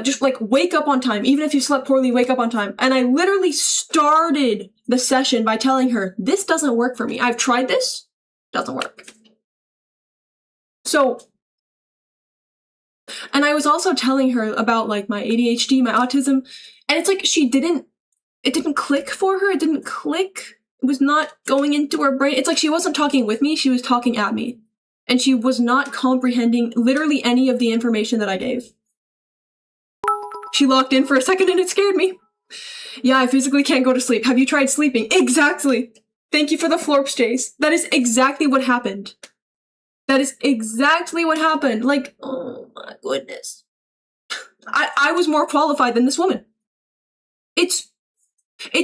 just, like, wake up on time. Even if you slept poorly, wake up on time. And I literally started the session by telling her, this doesn't work for me. I've tried this. Doesn't work. So, and I was also telling her about, like, my ADHD, my autism, and it's like it didn't click for her. It didn't click. It was not going into her brain. It's like she wasn't talking with me. She was talking at me. And she was not comprehending literally any of the information that I gave. She locked in for a second and it scared me. Yeah, I physically can't go to sleep. Have you tried sleeping? Exactly. Thank you for the florps, Jace. That is exactly what happened. That is exactly what happened. Like, oh my goodness. I was more qualified than this woman. It's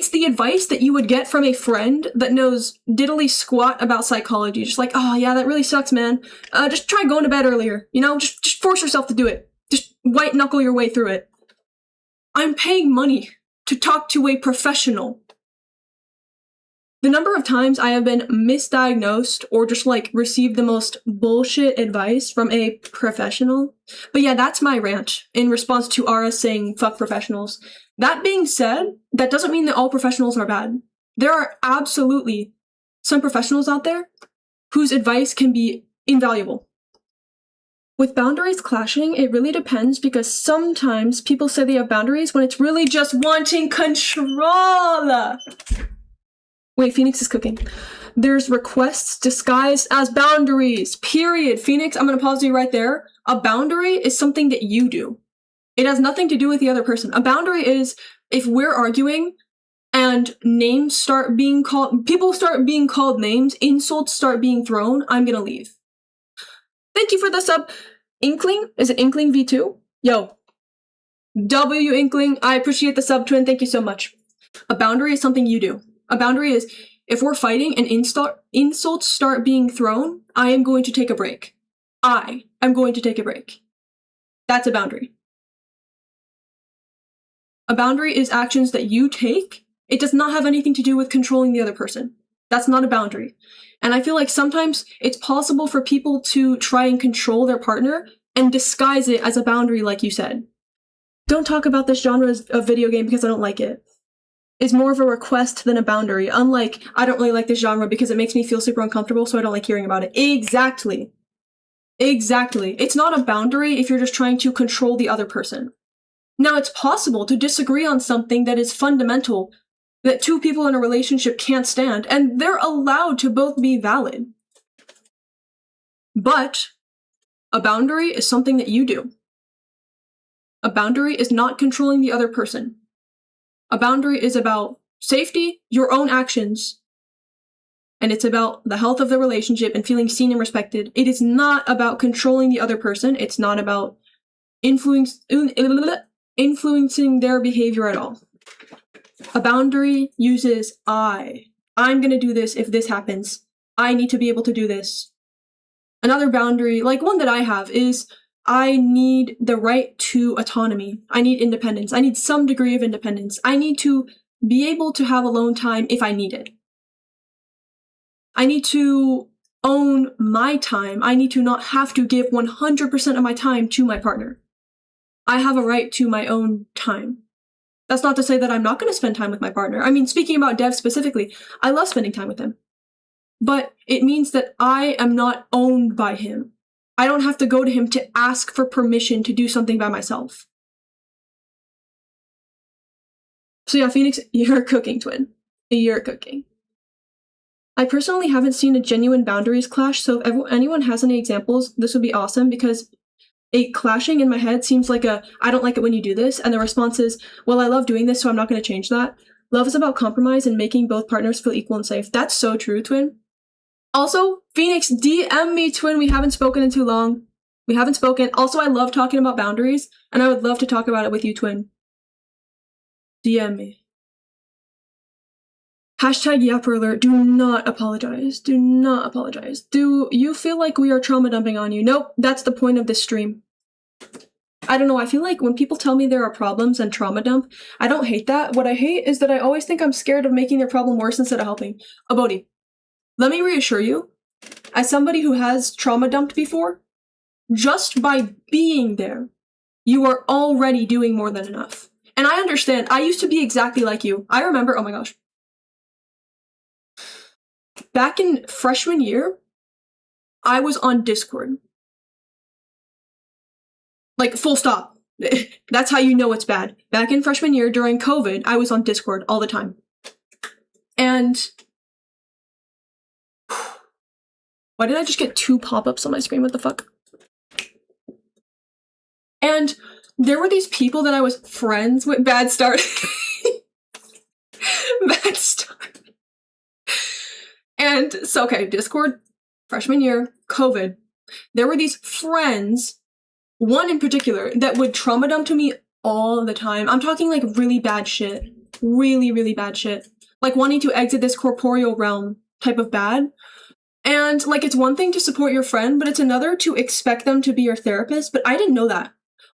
the advice that you would get from a friend that knows diddly squat about psychology. Just like, oh yeah, that really sucks, man. Just try going to bed earlier. You know, just force yourself to do it. Just white knuckle your way through it. I'm paying money to talk to a professional. The number of times I have been misdiagnosed or just like received the most bullshit advice from a professional. But yeah, that's my rant in response to Ara saying fuck professionals. That being said, that doesn't mean that all professionals are bad. There are absolutely some professionals out there whose advice can be invaluable. With boundaries clashing, it really depends because sometimes people say they have boundaries when it's really just wanting control. Wait, Phoenix is cooking. There's requests disguised as boundaries, period. Phoenix, I'm gonna pause you right there. A boundary is something that you do. It has nothing to do with the other person. A boundary is if we're arguing and names start being called, people start being called names, insults start being thrown, I'm gonna leave. Thank you for the sub. Inkling? Is it Inkling V2? Yo. W Inkling, I appreciate the sub, twin. Thank you so much. A boundary is something you do. A boundary is, if we're fighting and insults start being thrown, I am going to take a break. I am going to take a break. That's a boundary. A boundary is actions that you take. It does not have anything to do with controlling the other person. That's not a boundary. And I feel like sometimes it's possible for people to try and control their partner and disguise it as a boundary, like you said. Don't talk about this genre of video game because I don't like it. It's more of a request than a boundary. Unlike, I don't really like this genre because it makes me feel super uncomfortable, so I don't like hearing about it. Exactly. Exactly. It's not a boundary if you're just trying to control the other person. Now, it's possible to disagree on something that is fundamental, that two people in a relationship can't stand, and they're allowed to both be valid. But a boundary is something that you do. A boundary is not controlling the other person. A boundary is about safety, your own actions, and it's about the health of the relationship and feeling seen and respected. It is not about controlling the other person. It's not about influencing their behavior at all. A boundary uses I'm going to do this if this happens. I need to be able to do this. Another boundary, like one that I have, is I need the right to autonomy. I need independence. I need some degree of independence. I need to be able to have alone time if I need it. I need to own my time. I need to not have to give 100% of my time to my partner. I have a right to my own time. That's not to say that I'm not going to spend time with my partner. I mean, speaking about Dev specifically, I love spending time with him. But it means that I am not owned by him. I don't have to go to him to ask for permission to do something by myself. So yeah, Phoenix, you're cooking, twin. You're cooking. I personally haven't seen a genuine boundaries clash, so if anyone has any examples, this would be awesome, because a clashing in my head seems like I don't like it when you do this, and the response is, well, I love doing this, so I'm not going to change that. Love is about compromise and making both partners feel equal and safe. That's so true, twin. Also, Phoenix, DM me, twin. We haven't spoken in too long. We haven't spoken. Also, I love talking about boundaries, and I would love to talk about it with you, twin. DM me. Hashtag yapper alert. Do not apologize. Do not apologize. Do you feel like we are trauma dumping on you? Nope, that's the point of this stream. I don't know, I feel like when people tell me there are problems and trauma dump, I don't hate that. What I hate is that I always think I'm scared of making their problem worse instead of helping. Abodi, let me reassure you, as somebody who has trauma dumped before, just by being there, you are already doing more than enough. And I understand, I used to be exactly like you. I remember, oh my gosh. Back in freshman year, I was on Discord. Like, full stop. That's how you know it's bad. Back in freshman year, during COVID, I was on Discord all the time. And why did I just get 2 pop-ups on my screen? What the fuck? And there were these people that I was friends with. Bad start. Bad start. And so, okay, Discord, freshman year, COVID. There were these friends, one in particular, that would trauma dump to me all the time. I'm talking like really bad shit. Really, really bad shit. Like wanting to exit this corporeal realm type of bad. And like, it's one thing to support your friend, but it's another to expect them to be your therapist. But I didn't know that.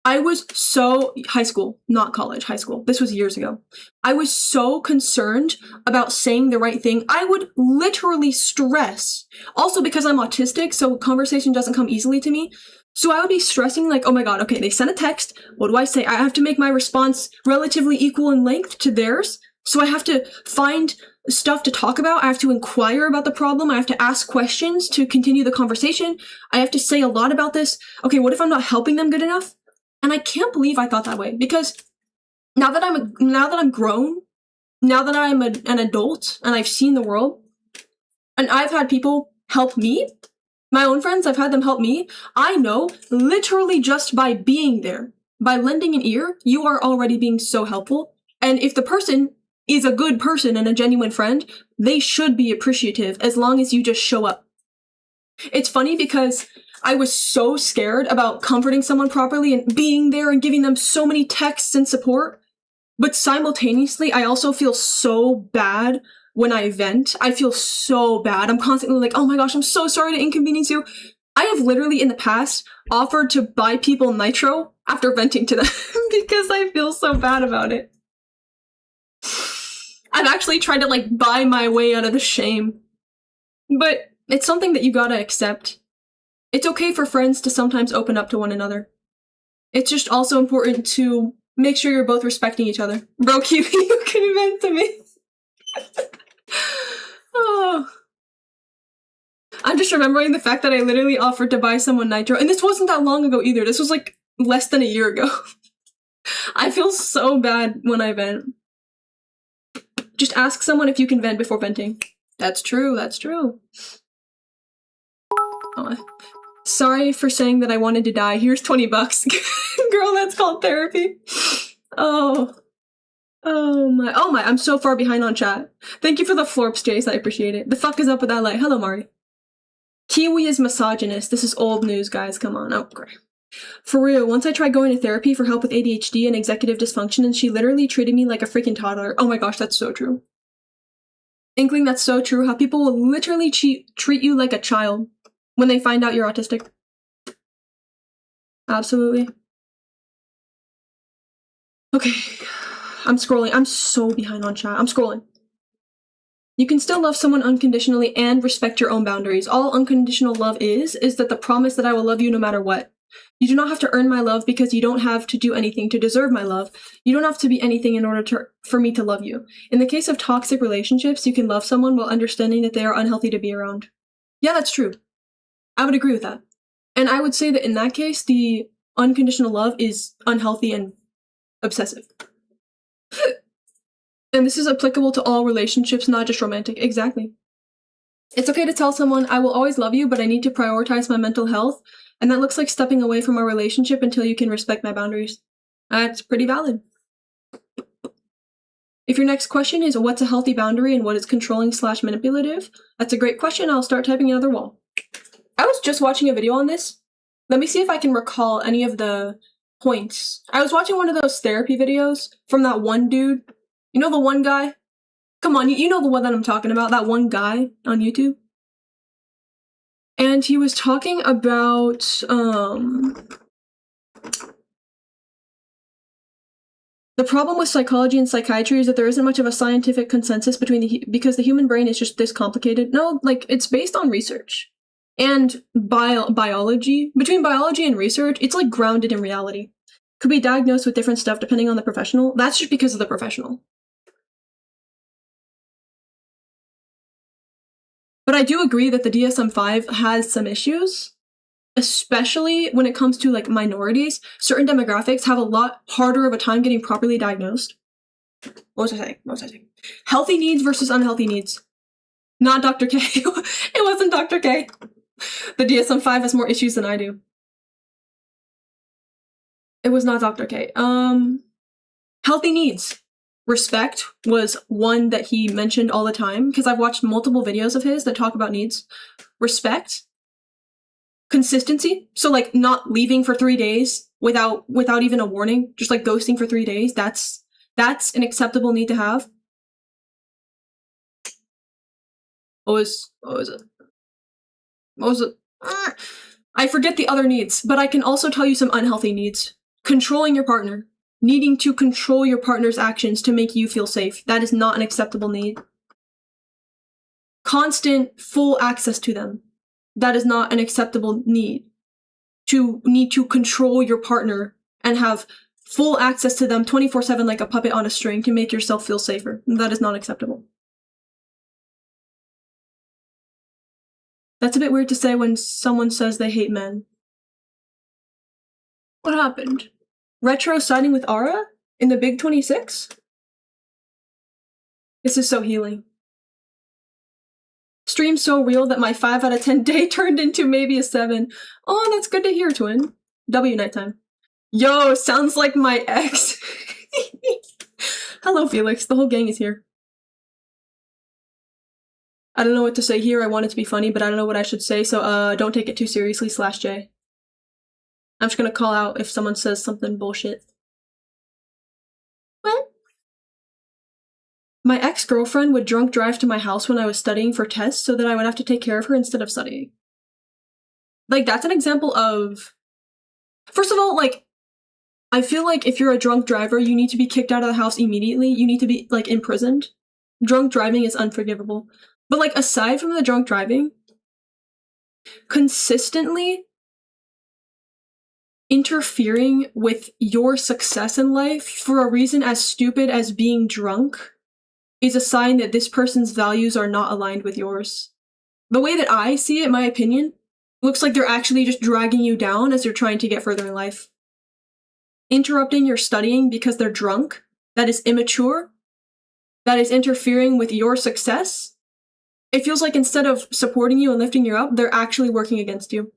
I was so, high school, not college, high school. This was years ago. I was so concerned about saying the right thing. I would literally stress. Also because I'm autistic, so conversation doesn't come easily to me. So I would be stressing like, oh my god, okay, they sent a text. What do I say? I have to make my response relatively equal in length to theirs. So I have to find stuff to talk about. I have to inquire about the problem. I have to ask questions to continue the conversation. I have to say a lot about this. Okay, what if I'm not helping them good enough? And I can't believe I thought that way, because now that I'm grown, now that I'm an adult and I've seen the world, and I've had people help me, my own friends, I've had them help me. I know literally just by being there, by lending an ear, you are already being so helpful. And if the person is a good person and a genuine friend, they should be appreciative as long as you just show up. It's funny because I was so scared about comforting someone properly and being there and giving them so many texts and support. But simultaneously, I also feel so bad when I vent. I feel so bad. I'm constantly like, oh my gosh, I'm so sorry to inconvenience you. I have literally in the past offered to buy people nitro after venting to them because I feel so bad about it. I've actually tried to like buy my way out of the shame. But it's something that you gotta accept. It's okay for friends to sometimes open up to one another. It's just also important to make sure you're both respecting each other. Bro, you can vent to me. Oh. I'm just remembering the fact that I literally offered to buy someone nitro, and this wasn't that long ago either. This was like less than a year ago. I feel so bad when I vent. Just ask someone if you can vent before venting. That's true, that's true. Oh, sorry for saying that I wanted to die. Here's 20 bucks. Girl, that's called therapy. Oh my, I'm so far behind on chat. Thank you for the florps, Jace, I appreciate it. The fuck is up with that light? Hello, Mari. Kiwi is misogynist. This is old news, guys, come on. Oh, great. For real, once I tried going to therapy for help with ADHD and executive dysfunction, and she literally treated me like a freaking toddler. Oh my gosh, that's so true. Inkling, that's so true. How people will literally treat you like a child when they find out you're autistic. Absolutely. Okay, I'm scrolling. I'm so behind on chat. I'm scrolling. You can still love someone unconditionally and respect your own boundaries. All unconditional love is that the promise that I will love you no matter what. You do not have to earn my love because you don't have to do anything to deserve my love. You don't have to be anything in order for me to love you. In the case of toxic relationships, you can love someone while understanding that they are unhealthy to be around. Yeah, that's true. I would agree with that. And I would say that in that case, the unconditional love is unhealthy and obsessive. And this is applicable to all relationships, not just romantic. Exactly. It's okay to tell someone, I will always love you, but I need to prioritize my mental health. And that looks like stepping away from our relationship until you can respect my boundaries. That's pretty valid. If your next question is what's a healthy boundary and what is controlling / manipulative, that's a great question. I'll start typing another wall. I was just watching a video on this. Let me see if I can recall any of the points. I was watching one of those therapy videos from that one dude. You know the one guy? Come on, you know the one that I'm talking about, that one guy on YouTube? And he was talking about, the problem with psychology and psychiatry is that there isn't much of a scientific consensus because the human brain is just this complicated. No, like, it's based on research. And biology. Between biology and research, it's like grounded in reality. Could be diagnosed with different stuff depending on the professional. That's just because of the professional. But I do agree that the DSM-5 has some issues, especially when it comes to like minorities. Certain demographics have a lot harder of a time getting properly diagnosed. What was I saying? Healthy needs versus unhealthy needs. Not Dr. K. It wasn't Dr. K. The DSM-5 has more issues than I do. It was not Dr. K. Healthy needs. Respect was one that he mentioned all the time, because I've watched multiple videos of his that talk about needs. Respect. Consistency. So like not leaving for 3 days without even a warning, just like ghosting for 3 days. That's an acceptable need to have. What was it? I forget the other needs, but I can also tell you some unhealthy needs. Controlling your partner. Needing to control your partner's actions to make you feel safe. That is not an acceptable need. Constant, full access to them. That is not an acceptable need. To need to control your partner and have full access to them 24/7 like a puppet on a string to make yourself feel safer. That is not acceptable. That's a bit weird to say when someone says they hate men. What happened? Retro siding with Ara in the Big 26? This is so healing. Stream so real that my 5 out of 10 day turned into maybe a 7. Oh, that's good to hear, twin. W nighttime. Yo, sounds like my ex. Hello, Felix. The whole gang is here. I don't know what to say here. I want it to be funny, but I don't know what I should say, so don't take it too seriously, /J. I'm just gonna call out if someone says something bullshit. What? My ex-girlfriend would drunk drive to my house when I was studying for tests so that I would have to take care of her instead of studying. Like, that's an example of... First of all, like, I feel like if you're a drunk driver, you need to be kicked out of the house immediately. You need to be, like, imprisoned. Drunk driving is unforgivable. But, like, aside from the drunk driving, consistently interfering with your success in life for a reason as stupid as being drunk is a sign that this person's values are not aligned with yours. The way that I see it, my opinion, looks like they're actually just dragging you down as you're trying to get further in life. Interrupting your studying because they're drunk, that is immature, that is interfering with your success. It feels like instead of supporting you and lifting you up, they're actually working against you.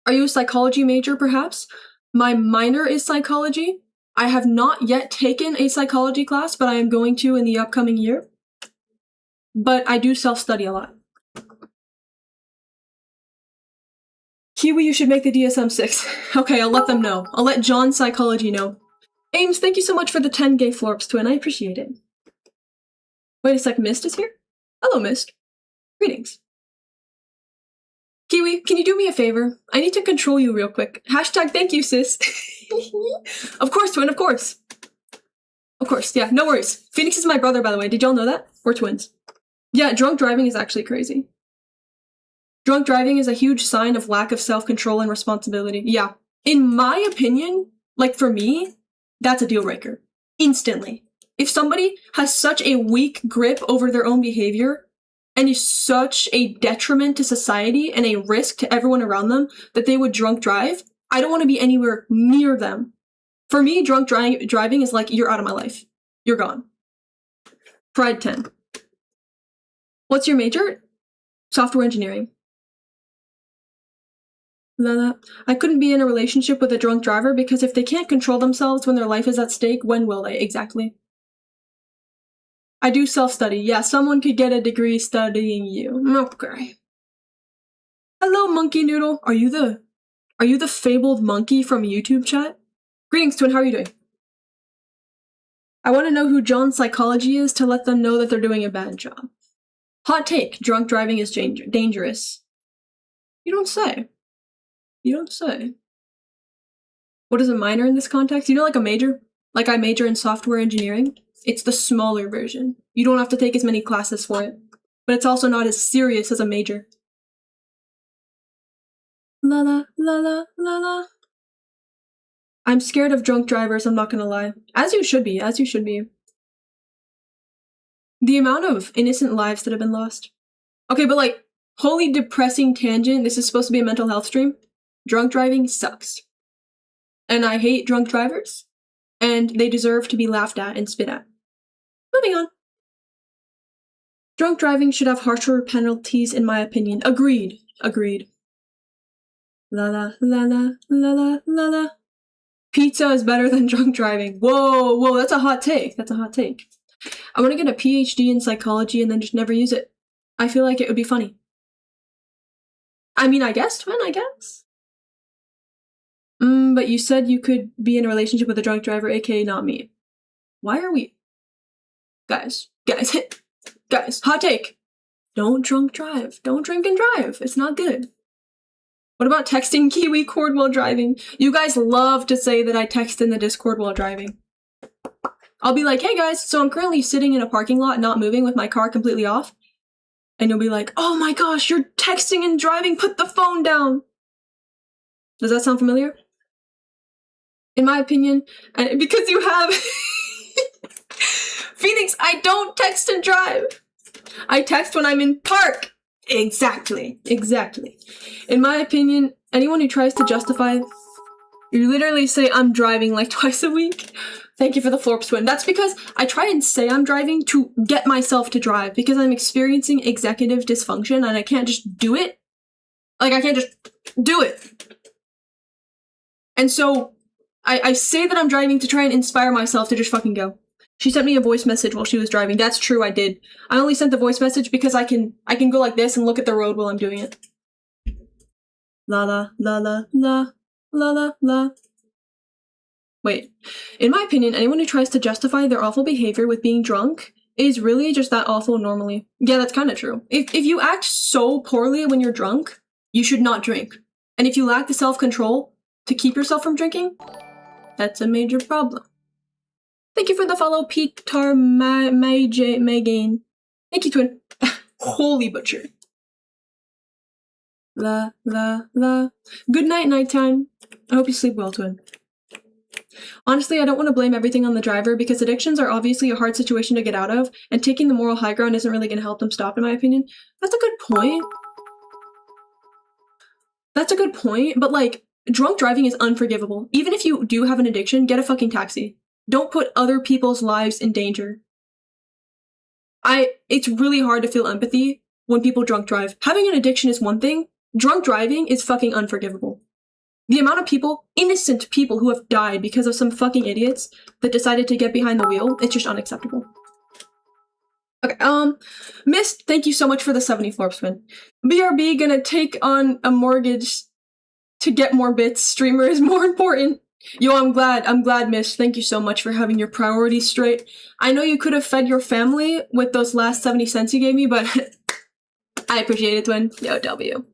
Are you a psychology major, perhaps? My minor is psychology. I have not yet taken a psychology class, but I am going to in the upcoming year. But I do self-study a lot. Kiwi, you should make the DSM-6. Okay, I'll let them know. I'll let John Psychology know. Ames, thank you so much for the 10 gay florps, twin. I appreciate it. Wait a sec, Mist is here? Hello, Mist. Greetings. Kiwi, can you do me a favor? I need to control you real quick. Hashtag thank you, sis. Of course, twin, of course. Of course, yeah, no worries. Phoenix is my brother, by the way. Did y'all know that? We're twins. Yeah, drunk driving is actually crazy. Drunk driving is a huge sign of lack of self-control and responsibility. Yeah. In my opinion, like for me, that's a deal breaker. Instantly. If somebody has such a weak grip over their own behavior and is such a detriment to society and a risk to everyone around them that they would drunk drive, I don't want to be anywhere near them. For me, drunk driving is like, you're out of my life. You're gone. Pride 10. What's your major? Software engineering. I couldn't be in a relationship with a drunk driver because if they can't control themselves when their life is at stake, when will they? Exactly. I do self-study. Yeah, someone could get a degree studying you. Okay. Hello, Monkey Noodle. Are you the fabled monkey from YouTube chat? Greetings, twin. How are you doing? I want to know who John Psychology is to let them know that they're doing a bad job. Hot take. Drunk driving is dangerous. You don't say. You don't say. What is a minor in this context? You know, like a major? Like I major in software engineering? It's the smaller version. You don't have to take as many classes for it. But it's also not as serious as a major. La la la la la la. I'm scared of drunk drivers, I'm not gonna lie. As you should be, as you should be. The amount of innocent lives that have been lost. Okay, but like, wholly depressing tangent, this is supposed to be a mental health stream. Drunk driving sucks. And I hate drunk drivers. And they deserve to be laughed at and spit at. Moving on. Drunk driving should have harsher penalties, in my opinion. Agreed. Agreed. La la la la la la la la. Pizza is better than drunk driving. Whoa, whoa, that's a hot take. That's a hot take. I want to get a PhD in psychology and then just never use it. I feel like it would be funny. I mean, I guess, twin, I guess. But you said you could be in a relationship with a drunk driver, aka not me. Why are we... Guys, hot take. Don't drunk drive. Don't drink and drive. It's not good. What about texting Kiwi Cord while driving? You guys love to say that I text in the Discord while driving. I'll be like, hey guys, so I'm currently sitting in a parking lot not moving with my car completely off. And you'll be like, oh my gosh, you're texting and driving, put the phone down. Does that sound familiar? In my opinion, because you have... Phoenix, I don't text and drive. I text when I'm in park. Exactly. In my opinion, anyone who tries to justify... You literally say I'm driving like twice a week. Thank you for the Florps twin. That's because I try and say I'm driving to get myself to drive because I'm experiencing executive dysfunction and I can't just do it. Like, I can't just do it. And so I say that I'm driving to try and inspire myself to just fucking go. She sent me a voice message while she was driving. That's true, I did. I only sent the voice message because I can go like this and look at the road while I'm doing it. La la la la la la la la. Wait. In my opinion, anyone who tries to justify their awful behavior with being drunk is really just that awful normally. Yeah, that's kind of true. If you act so poorly when you're drunk, you should not drink. And if you lack the self-control to keep yourself from drinking, that's a major problem. Thank you for the follow, Peter Megan. Thank you, twin. Holy butcher. La, la, la. Good night, nighttime. I hope you sleep well, twin. Honestly, I don't want to blame everything on the driver because addictions are obviously a hard situation to get out of, and taking the moral high ground isn't really going to help them stop, in my opinion. That's a good point. But like, drunk driving is unforgivable. Even if you do have an addiction, get a fucking taxi. Don't put other people's lives in danger. It's really hard to feel empathy when people drunk drive. Having an addiction is one thing. Drunk driving is fucking unforgivable. The amount of people, innocent people who have died because of some fucking idiots that decided to get behind the wheel, it's just unacceptable. Okay, Mist, thank you so much for the 70 Florps win. BRB gonna take on a mortgage to get more bits. Streamer is more important. Yo, I'm glad, Mist. Thank you so much for having your priorities straight. I know you could have fed your family with those last 70 cents you gave me, but I appreciate it, twin. Yo, W.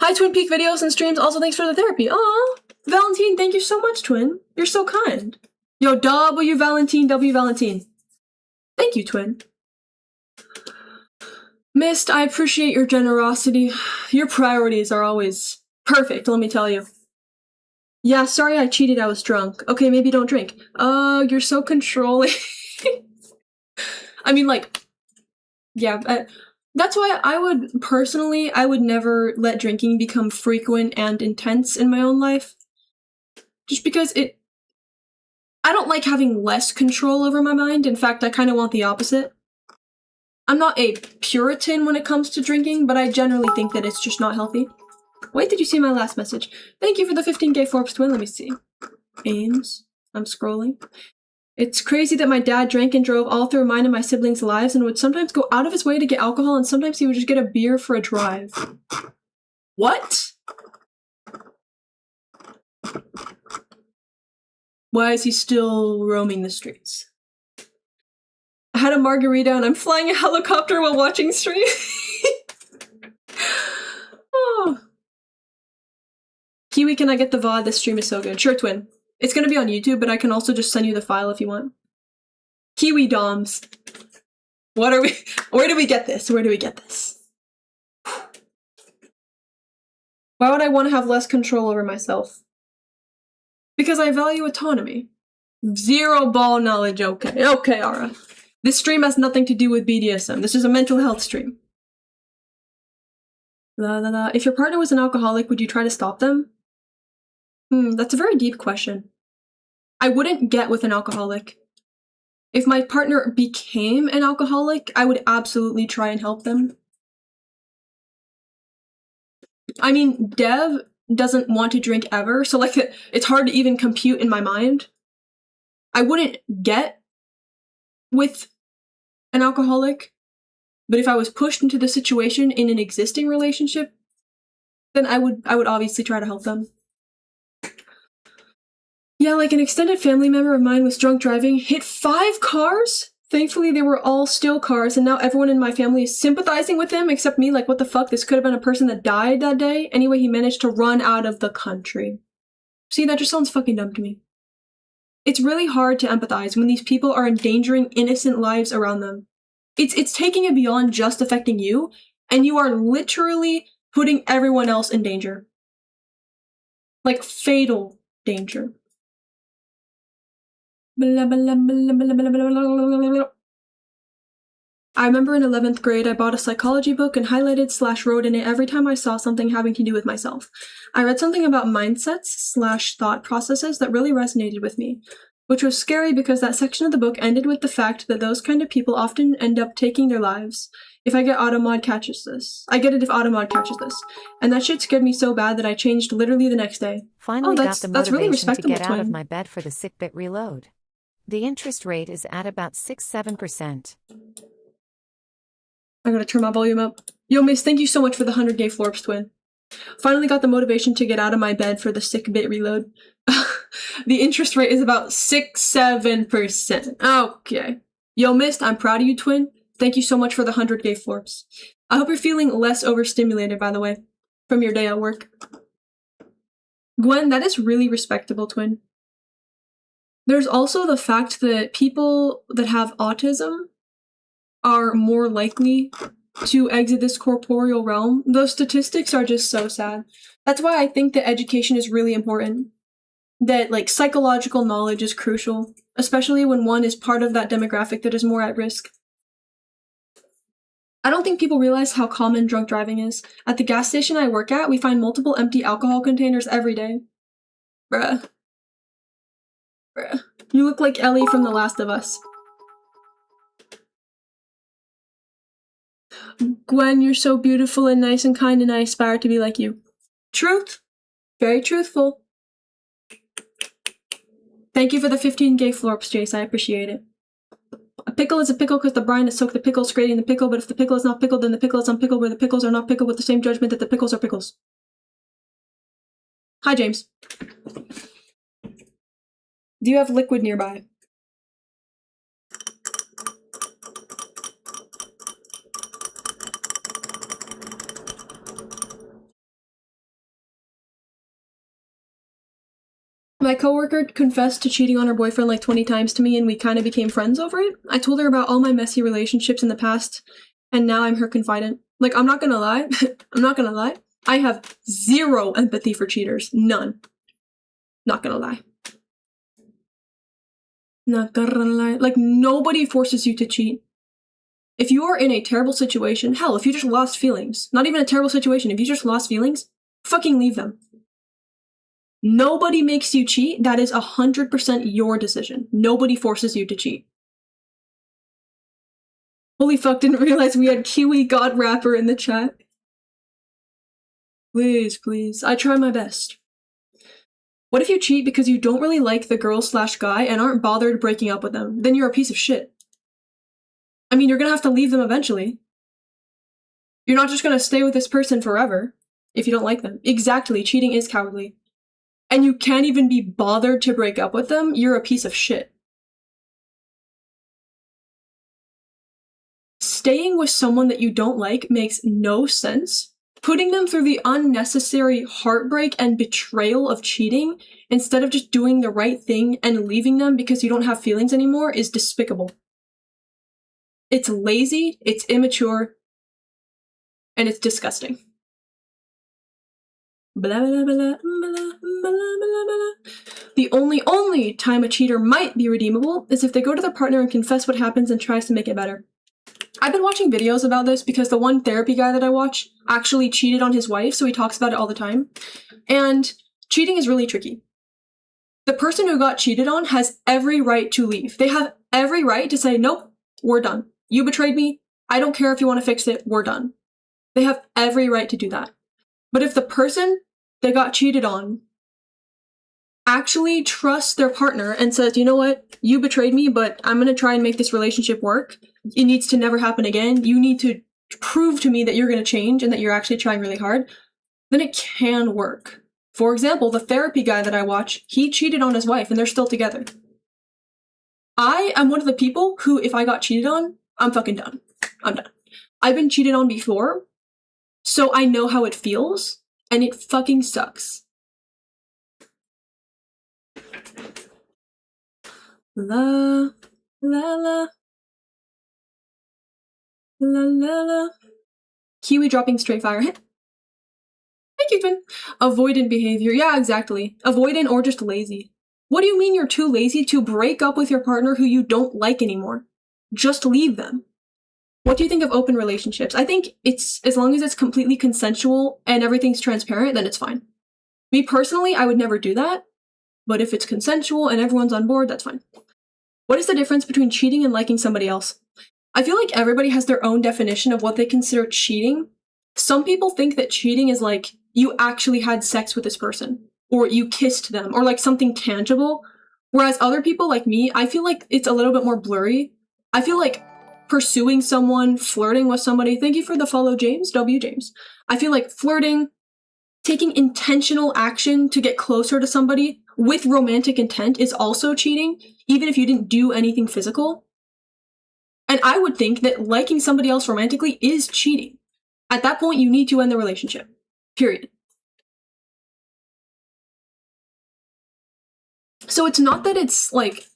Hi, Twin Peak videos and streams. Also, thanks for the therapy. Aw, Valentine, thank you so much, twin. You're so kind. Yo, W Valentine, W Valentine. Thank you, twin. Mist, I appreciate your generosity. Your priorities are always perfect, let me tell you. Yeah, sorry I cheated, I was drunk. Okay, maybe don't drink. You're so controlling. I mean, like, yeah, that's why I would never let drinking become frequent and intense in my own life. Just because I don't like having less control over my mind. In fact, I kind of want the opposite. I'm not a Puritan when it comes to drinking, but I generally think that it's just not healthy. Wait, did you see my last message? Thank you for the 15k Forbes twin. Let me see. Ames. I'm scrolling. It's crazy that my dad drank and drove all through mine and my siblings' lives and would sometimes go out of his way to get alcohol and sometimes he would just get a beer for a drive. What? Why is he still roaming the streets? I had a margarita and I'm flying a helicopter while watching stream. Oh. Kiwi, can I get the VOD? This stream is so good. Sure, twin. It's gonna be on YouTube, but I can also just send you the file if you want. Kiwi Doms. What are we? Where do we get this? Where do we get this? Why would I want to have less control over myself? Because I value autonomy. Zero ball knowledge, okay. Okay, Ara. This stream has nothing to do with BDSM. This is a mental health stream. La la la. If your partner was an alcoholic, would you try to stop them? That's a very deep question. I wouldn't get with an alcoholic. If my partner became an alcoholic, I would absolutely try and help them. I mean, Dev doesn't want to drink ever, so like it's hard to even compute in my mind. I wouldn't get with an alcoholic, but if I was pushed into the situation in an existing relationship, then I would obviously try to help them. Yeah, like an extended family member of mine was drunk driving, hit 5 cars, Thankfully, they were all still cars, and now everyone in my family is sympathizing with him, except me. Like, what the fuck? This could have been a person that died that day. Anyway, he managed to run out of the country. See, that just sounds fucking dumb to me. It's really hard to empathize when these people are endangering innocent lives around them. It's taking it beyond just affecting you, and you are literally putting everyone else in danger. Like, fatal danger. I remember in 11th grade, I bought a psychology book and highlighted/wrote in it every time I saw something having to do with myself. I read something about mindsets/thought processes that really resonated with me, which was scary because that section of the book ended with the fact that those kind of people often end up taking their lives. If I get Automod catches this. I get it if Automod catches this. And that shit scared me so bad that I changed literally the next day. Finally got the motivation to get out of my bed for the sick bit reload. The interest rate is at about 6-7%. I gotta turn my volume up. Yo, miss, thank you so much for the 100 gay florps, twin. Finally got the motivation to get out of my bed for the sick bit reload. The interest rate is about 6-7%. Okay. Yo, missed, I'm proud of you, twin. Thank you so much for the 100 gay florps. I hope you're feeling less overstimulated, by the way, from your day at work. Gwen, that is really respectable, twin. There's also the fact that people that have autism are more likely to exit this corporeal realm. Those statistics are just so sad. That's why I think that education is really important. That, like, psychological knowledge is crucial, especially when one is part of that demographic that is more at risk. I don't think people realize how common drunk driving is. At the gas station I work at, we find multiple empty alcohol containers every day. Bruh. Bruh. You look like Ellie from The Last of Us. Gwen, you're so beautiful and nice and kind, and I aspire to be like you. Truth. Very truthful. Thank you for the 15 gay florps, Jace. I appreciate it. A pickle is a pickle because the brine has soaked the pickles, creating the pickle, but if the pickle is not pickled, then the pickle is unpickled, where the pickles are not pickled with the same judgment that the pickles are pickles. Hi, James. Do you have liquid nearby? My coworker confessed to cheating on her boyfriend like 20 times to me, and we kind of became friends over it. I told her about all my messy relationships in the past, and now I'm her confidant. Like, I'm not gonna lie. I'm not gonna lie. I have zero empathy for cheaters. None. Not gonna lie. Not gonna lie. Like, nobody forces you to cheat. If you are in a terrible situation, hell, if you just lost feelings, not even a terrible situation, if you just lost feelings, fucking leave them. Nobody makes you cheat. That is 100% your decision. Nobody forces you to cheat. Holy fuck, didn't realize we had Kiwi God Rapper in the chat. Please, please. I try my best. What if you cheat because you don't really like the girl/guy and aren't bothered breaking up with them? Then you're a piece of shit. I mean, you're gonna have to leave them eventually. You're not just gonna stay with this person forever if you don't like them. Exactly, cheating is cowardly. And you can't even be bothered to break up with them, you're a piece of shit. Staying with someone that you don't like makes no sense. Putting them through the unnecessary heartbreak and betrayal of cheating, instead of just doing the right thing and leaving them because you don't have feelings anymore, is despicable. It's lazy, it's immature, and it's disgusting. Blah, blah, blah, blah, blah, blah, blah, blah. The only time a cheater might be redeemable is if they go to their partner and confess what happens and tries to make it better. I've been watching videos about this because the one therapy guy that I watch actually cheated on his wife, so he talks about it all the time. And cheating is really tricky. The person who got cheated on has every right to leave. They have every right to say, nope, we're done. You betrayed me. I don't care if you want to fix it. We're done. They have every right to do that. But if the person that got cheated on actually trusts their partner and says, you know what, you betrayed me, but I'm going to try and make this relationship work. It needs to never happen again. You need to prove to me that you're going to change and that you're actually trying really hard. Then it can work. For example, the therapy guy that I watch, he cheated on his wife and they're still together. I am one of the people who, if I got cheated on, I'm fucking done. I'm done. I've been cheated on before, so I know how it feels, and it fucking sucks. La, la, la. La, la, la. Kiwi dropping straight fire. Thank you, Twin. Avoidant behavior. Yeah, exactly. Avoidant or just lazy. What do you mean you're too lazy to break up with your partner who you don't like anymore? Just leave them. What do you think of open relationships? I think it's, as long as it's completely consensual and everything's transparent, then it's fine. Me personally, I would never do that. But if it's consensual and everyone's on board, that's fine. What is the difference between cheating and liking somebody else? I feel like everybody has their own definition of what they consider cheating. Some people think that cheating is like you actually had sex with this person, or you kissed them, or like something tangible. Whereas other people like me, I feel like it's a little bit more blurry. I feel like pursuing someone, flirting with somebody, thank you for the follow, James, W. James. I feel like flirting, taking intentional action to get closer to somebody with romantic intent is also cheating, even if you didn't do anything physical. And I would think that liking somebody else romantically is cheating. At that point, you need to end the relationship. Period. So it's not that it's like,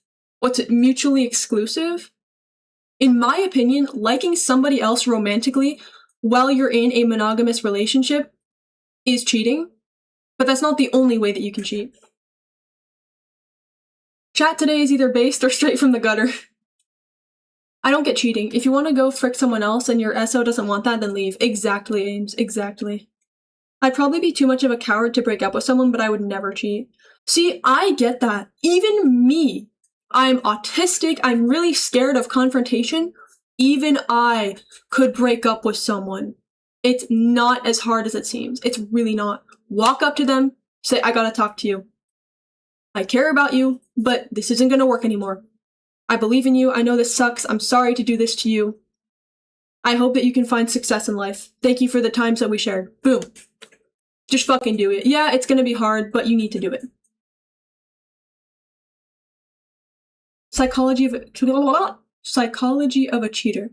mutually exclusive. In my opinion, liking somebody else romantically while you're in a monogamous relationship is cheating, but that's not the only way that you can cheat. Chat today is either based or straight from the gutter. I don't get cheating. If you want to go frick someone else and your SO doesn't want that, then leave. Exactly, Ames. Exactly. I'd probably be too much of a coward to break up with someone, but I would never cheat. See, I get that. Even me. I'm autistic. I'm really scared of confrontation. Even I could break up with someone. It's not as hard as it seems. It's really not. Walk up to them, say, I gotta talk to you. I care about you, but this isn't gonna work anymore. I believe in you. I know this sucks. I'm sorry to do this to you. I hope that you can find success in life. Thank you for the times that we shared. Boom. Just fucking do it. Yeah, it's gonna be hard, but you need to do it. Psychology of a cheater.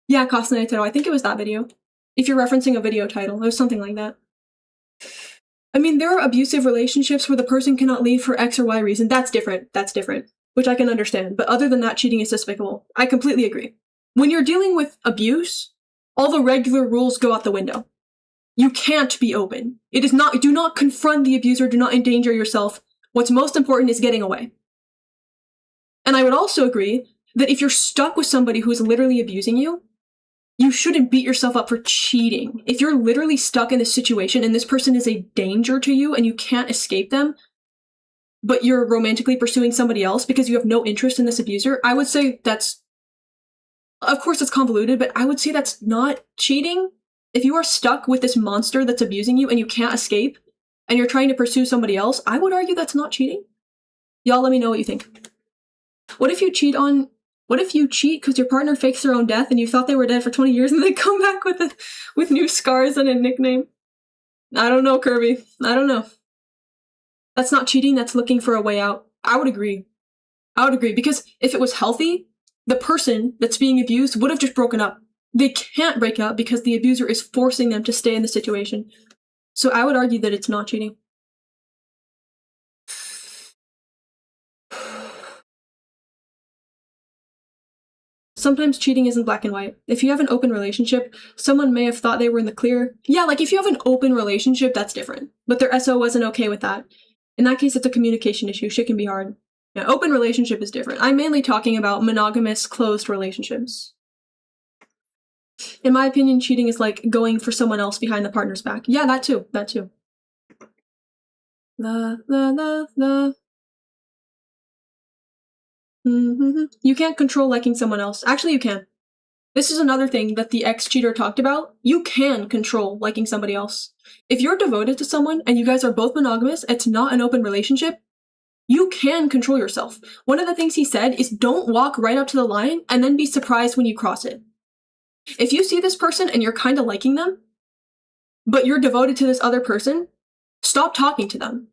Yeah, Cosnetero. I think it was that video. If you're referencing a video title, it was something like that. I mean, there are abusive relationships where the person cannot leave for X or Y reason. That's different. That's different. Which I can understand, but other than that, cheating is despicable. I completely agree. When you're dealing with abuse, all the regular rules go out the window. You can't be open. It is not, do not confront the abuser, do not endanger yourself. What's most important is getting away. And I would also agree that if you're stuck with somebody who is literally abusing you, you shouldn't beat yourself up for cheating. If you're literally stuck in this situation and this person is a danger to you and you can't escape them, but you're romantically pursuing somebody else because you have no interest in this abuser, I would say that's, of course it's convoluted, but I would say that's not cheating. If you are stuck with this monster that's abusing you and you can't escape, and you're trying to pursue somebody else, I would argue that's not cheating. Y'all let me know what you think. What if you cheat because your partner fakes their own death and you thought they were dead for 20 years and they come back with new scars and a nickname? I don't know, Kirby. I don't know. That's not cheating, that's looking for a way out. I would agree. Because if it was healthy, the person that's being abused would have just broken up. They can't break up because the abuser is forcing them to stay in the situation. So I would argue that it's not cheating. Sometimes cheating isn't black and white. If you have an open relationship, someone may have thought they were in the clear. Yeah, like if you have an open relationship, that's different. But their SO wasn't okay with that. In that case, it's a communication issue. Shit can be hard. Yeah, open relationship is different. I'm mainly talking about monogamous, closed relationships. In my opinion, cheating is like going for someone else behind the partner's back. Yeah, that too. You can't control liking someone else. Actually, you can. This is another thing that the ex-cheater talked about. You can control liking somebody else. If you're devoted to someone and you guys are both monogamous, it's not an open relationship, you can control yourself. One of the things he said is don't walk right up to the line and then be surprised when you cross it. If you see this person and you're kind of liking them, but you're devoted to this other person, stop talking to them.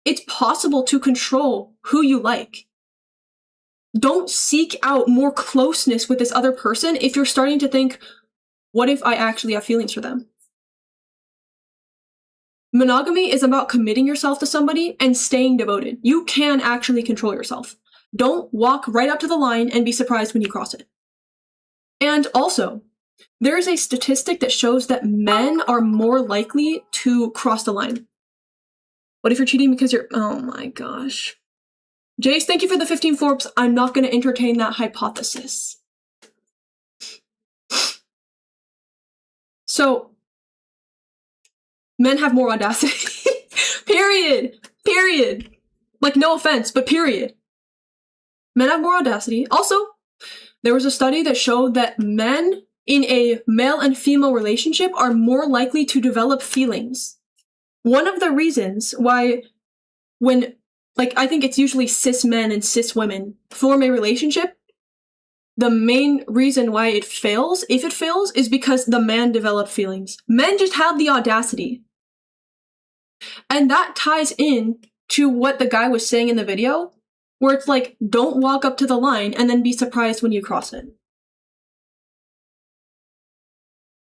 It's possible to control who you like. Don't seek out more closeness with this other person if you're starting to think, what if I actually have feelings for them? Monogamy is about committing yourself to somebody and staying devoted. You can actually control yourself. Don't walk right up to the line and be surprised when you cross it. And also, there is a statistic that shows that men are more likely to cross the line. What if you're cheating because you're... Oh my gosh. Jace, thank you for the 15 Forbes. I'm not going to entertain that hypothesis. So, men have more audacity. Period. Period. Like, no offense, but period. Men have more audacity. Also, there was a study that showed that men in a male and female relationship are more likely to develop feelings. One of the reasons why when, like, I think it's usually cis men and cis women form a relationship, the main reason why it fails, if it fails, is because the man developed feelings. Men just have the audacity. And that ties in to what the guy was saying in the video, where it's like, don't walk up to the line and then be surprised when you cross it.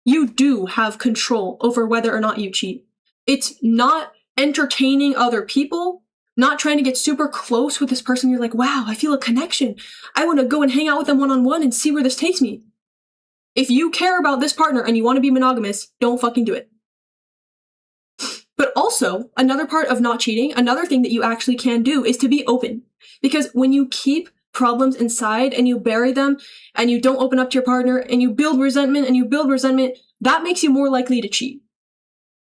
You do have control over whether or not you cheat. It's not entertaining other people, not trying to get super close with this person. You're like, wow, I feel a connection. I want to go and hang out with them one-on-one and see where this takes me. If you care about this partner and you want to be monogamous, don't fucking do it. But also, another part of not cheating, another thing that you actually can do is to be open. Because when you keep problems inside and you bury them and you don't open up to your partner and you build resentment, that makes you more likely to cheat.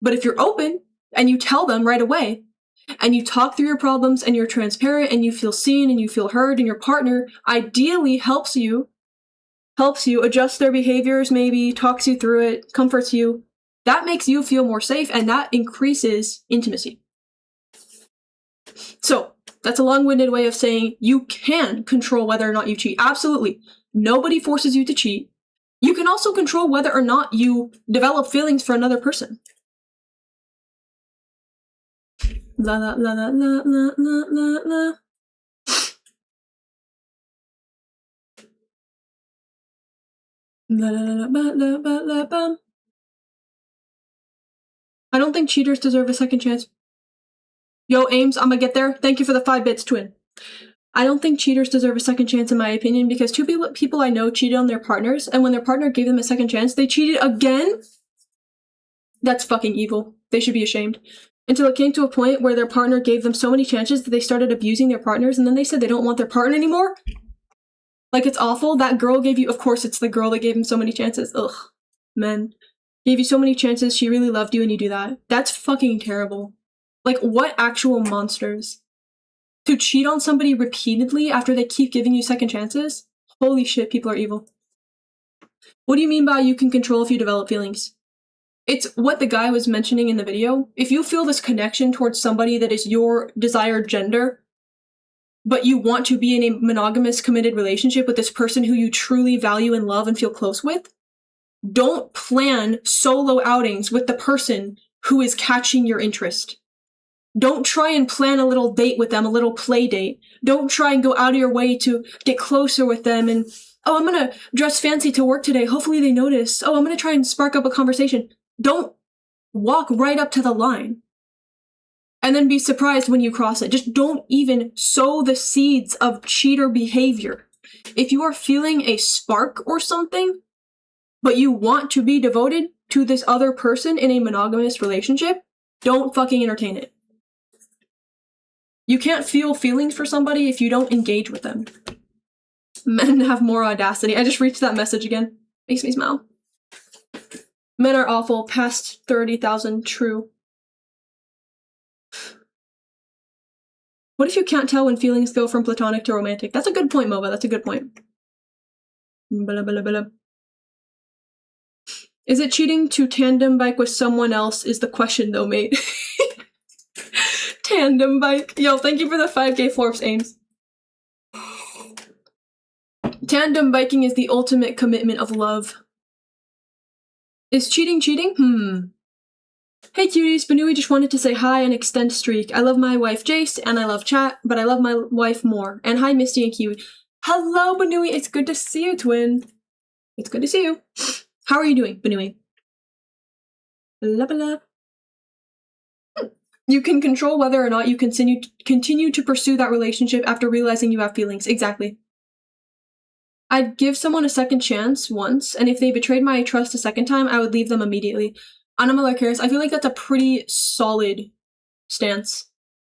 But if you're open and you tell them right away and you talk through your problems and you're transparent and you feel seen and you feel heard and your partner ideally helps you adjust their behaviors, maybe talks you through it, comforts you, that makes you feel more safe and that increases intimacy. So, that's a long-winded way of saying you can control whether or not you cheat. Absolutely. Nobody forces you to cheat. You can also control whether or not you develop feelings for another person. La la la la la la la la la. La la la la la la la la. I don't think cheaters deserve a second chance. Yo, Ames, I'm gonna get there. Thank you for the 5 bits, twin. I don't think cheaters deserve a second chance in my opinion because two people I know cheated on their partners, and when their partner gave them a second chance, they cheated again? That's fucking evil. They should be ashamed. Until it came to a point where their partner gave them so many chances that they started abusing their partners, and then they said they don't want their partner anymore? Like, it's awful. That girl gave you... Of course, it's the girl that gave him so many chances. Ugh. Men. Gave you so many chances, she really loved you, and you do that. That's fucking terrible. Like, what actual monsters? To cheat on somebody repeatedly after they keep giving you second chances? Holy shit, people are evil. What do you mean by you can control if you develop feelings? It's what the guy was mentioning in the video. If you feel this connection towards somebody that is your desired gender, but you want to be in a monogamous, committed relationship with this person who you truly value and love and feel close with, don't plan solo outings with the person who is catching your interest. Don't try and plan a little date with them, a little play date. Don't try and go out of your way to get closer with them and, oh, I'm gonna dress fancy to work today. Hopefully they notice. Oh, I'm gonna try and spark up a conversation. Don't walk right up to the line and then be surprised when you cross it. Just don't even sow the seeds of cheater behavior. If you are feeling a spark or something, but you want to be devoted to this other person in a monogamous relationship, don't fucking entertain it. You can't feel feelings for somebody if you don't engage with them. Men have more audacity. I just reached that message again. Makes me smile. Men are awful. Past 30,000. True. What if you can't tell when feelings go from platonic to romantic? That's a good point, Mova. That's a good point. Blah, blah, blah. Is it cheating to tandem bike with someone else is the question, though, mate. Tandem bike. Yo, thank you for the 5K Forbes, Ames. Tandem biking is the ultimate commitment of love. Is cheating cheating? Hey cuties, Benui just wanted to say hi and extend streak. I love my wife Jace, and I love chat, but I love my wife more. And hi Misty and Kiwi. Hello, Banui. It's good to see you, twin. It's good to see you. How are you doing, Banui? Blah, blah. You can control whether or not you continue to pursue that relationship after realizing you have feelings. Exactly. I'd give someone a second chance once, and if they betrayed my trust a second time, I would leave them immediately. Anamala cares. I feel like that's a pretty solid stance.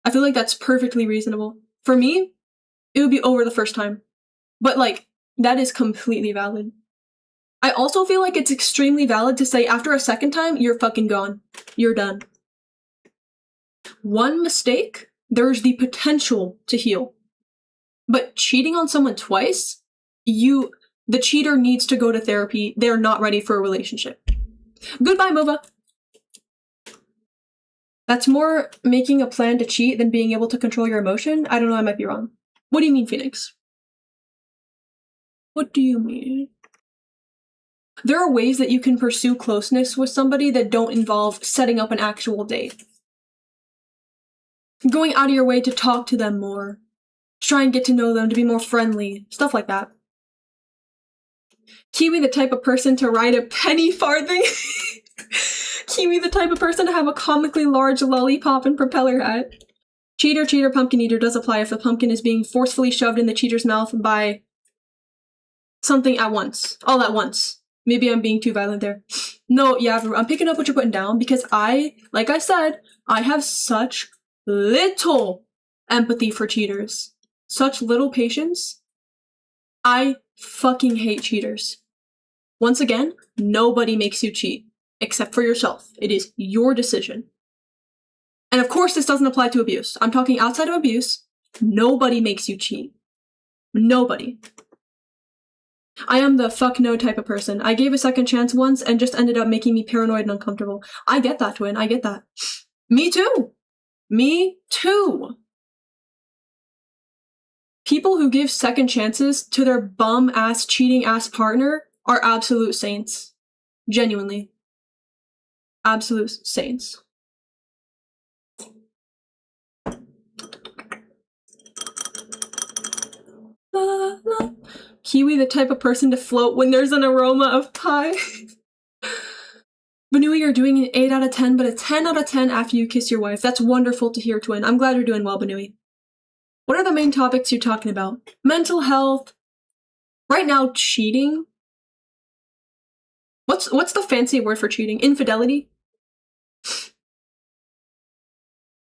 I feel like that's perfectly reasonable. For me, it would be over the first time. But, like, that is completely valid. I also feel like it's extremely valid to say after a second time, you're fucking gone. You're done. One mistake, there's the potential to heal. But cheating on someone twice, the cheater needs to go to therapy. They're not ready for a relationship. Goodbye, Mova. That's more making a plan to cheat than being able to control your emotion. I don't know, I might be wrong. What do you mean, Phoenix? What do you mean? There are ways that you can pursue closeness with somebody that don't involve setting up an actual date. Going out of your way to talk to them more. Try and get to know them, to be more friendly. Stuff like that. Kiwi the type of person to ride a penny farthing. Kiwi the type of person to have a comically large lollipop and propeller hat. Cheater, cheater, pumpkin eater does apply if the pumpkin is being forcefully shoved in the cheater's mouth by something at once. All at once. Maybe I'm being too violent there. No, yeah, I'm picking up what you're putting down because like I said, I have such little empathy for cheaters. Such little patience. I fucking hate cheaters. Once again, nobody makes you cheat, except for yourself. It is your decision. And of course, this doesn't apply to abuse. I'm talking outside of abuse. Nobody makes you cheat. Nobody. I am the fuck no type of person. I gave a second chance once and just ended up making me paranoid and uncomfortable. I get that, twin. I get that. Me too. Me too. People who give second chances to their bum-ass, cheating-ass partner are absolute saints. Genuinely. Absolute saints. La, la, la. Kiwi the type of person to float when there's an aroma of pie. Banui, you're doing an 8 out of 10, but a 10 out of 10 after you kiss your wife. That's wonderful to hear, twin. I'm glad you're doing well, Banui. What are the main topics you're talking about? Mental health. Right now, cheating. What's the fancy word for cheating? Infidelity?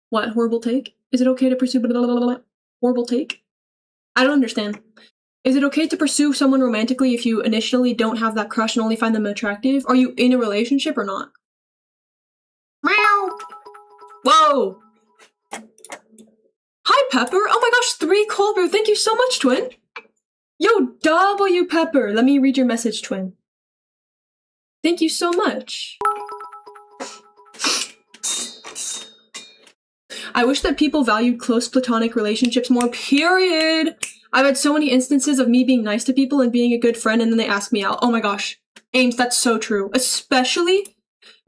What? Horrible take? Is it okay to pursue blah, blah, blah, blah? Horrible take? I don't understand. Is it okay to pursue someone romantically if you initially don't have that crush and only find them attractive? Are you in a relationship or not? Meow! Whoa! Hi, Pepper! Oh my gosh, 3 cold brew! Thank you so much, twin! Yo, W Pepper! Let me read your message, twin. Thank you so much. I wish that people valued close platonic relationships more, period! I've had so many instances of me being nice to people and being a good friend and then they ask me out. Oh my gosh. Ames, that's so true. Especially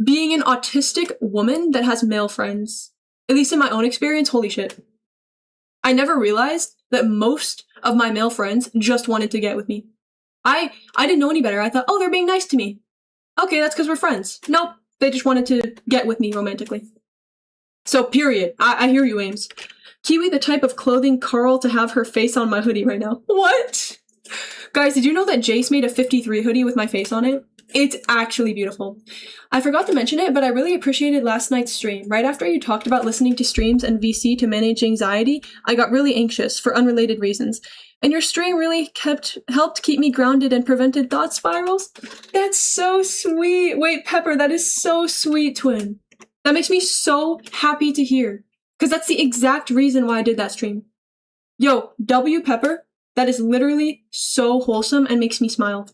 being an autistic woman that has male friends. At least in my own experience, holy shit. I never realized that most of my male friends just wanted to get with me. I didn't know any better. I thought, oh, they're being nice to me. Okay, that's because we're friends. Nope, they just wanted to get with me romantically. So, period. I hear you, Ames. Kiwi the type of clothing Carl to have her face on my hoodie right now. What? Guys, did you know that Jace made a 53 hoodie with my face on it? It's actually beautiful. I forgot to mention it, but I really appreciated last night's stream. Right after you talked about listening to streams and VC to manage anxiety, I got really anxious for unrelated reasons. And your stream really helped keep me grounded and prevented thought spirals. That's so sweet. Wait, Pepper, that is so sweet, twin. That makes me so happy to hear. Because that's the exact reason why I did that stream. Yo, W Pepper, that is literally so wholesome and makes me smile.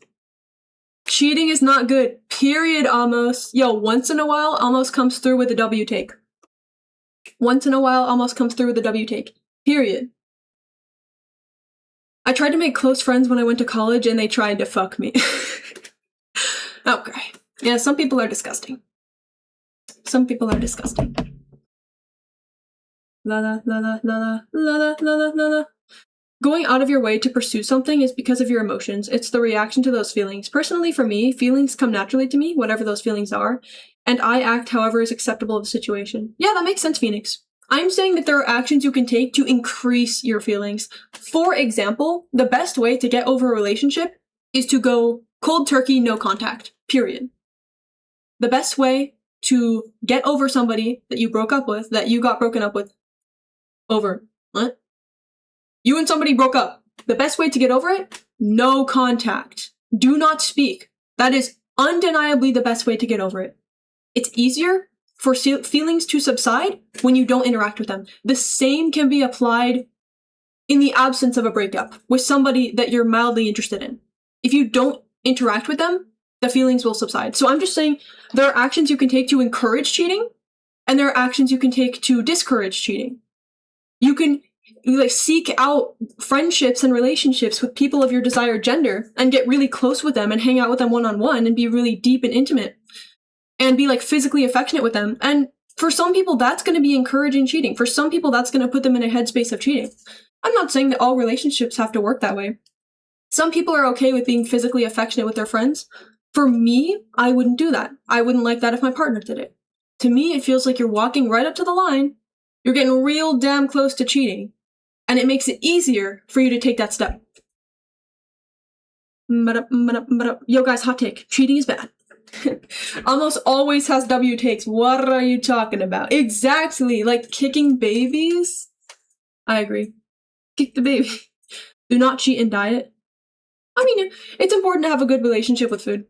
Cheating is not good. Period, Amos. Yo, once in a while, Amos comes through with a W take. Once in a while, Amos comes through with a W take. Period. I tried to make close friends when I went to college and they tried to fuck me. Okay. Yeah, some people are disgusting. Some people are disgusting. La la la la la la la la la la la. Going out of your way to pursue something is because of your emotions. It's the reaction to those feelings. Personally, for me, feelings come naturally to me, whatever those feelings are, and I act however is acceptable of the situation. Yeah, that makes sense, Phoenix. I'm saying that there are actions you can take to increase your feelings. For example, the best way to get over a relationship is to go cold turkey, no contact, period. The best way to get over somebody that you broke up with, that you got broken up with, over. What? You and somebody broke up. The best way to get over it? No contact. Do not speak. That is undeniably the best way to get over it. It's easier for feelings to subside when you don't interact with them. The same can be applied in the absence of a breakup with somebody that you're mildly interested in. If you don't interact with them, the feelings will subside. So I'm just saying there are actions you can take to encourage cheating, and there are actions you can take to discourage cheating. You can seek out friendships and relationships with people of your desired gender and get really close with them and hang out with them one-on-one and be really deep and intimate and be physically affectionate with them. And for some people, that's going to be encouraging cheating. For some people, that's going to put them in a headspace of cheating. I'm not saying that all relationships have to work that way. Some people are okay with being physically affectionate with their friends. For me, I wouldn't do that. I wouldn't like that if my partner did it. To me, it feels like you're walking right up to the line. You're getting real damn close to cheating. And it makes it easier for you to take that step. Yo guys, hot take. Cheating is bad. Almost always has W takes. What are you talking about? Exactly. Like kicking babies? I agree. Kick the baby. Do not cheat in diet. I mean, it's important to have a good relationship with food.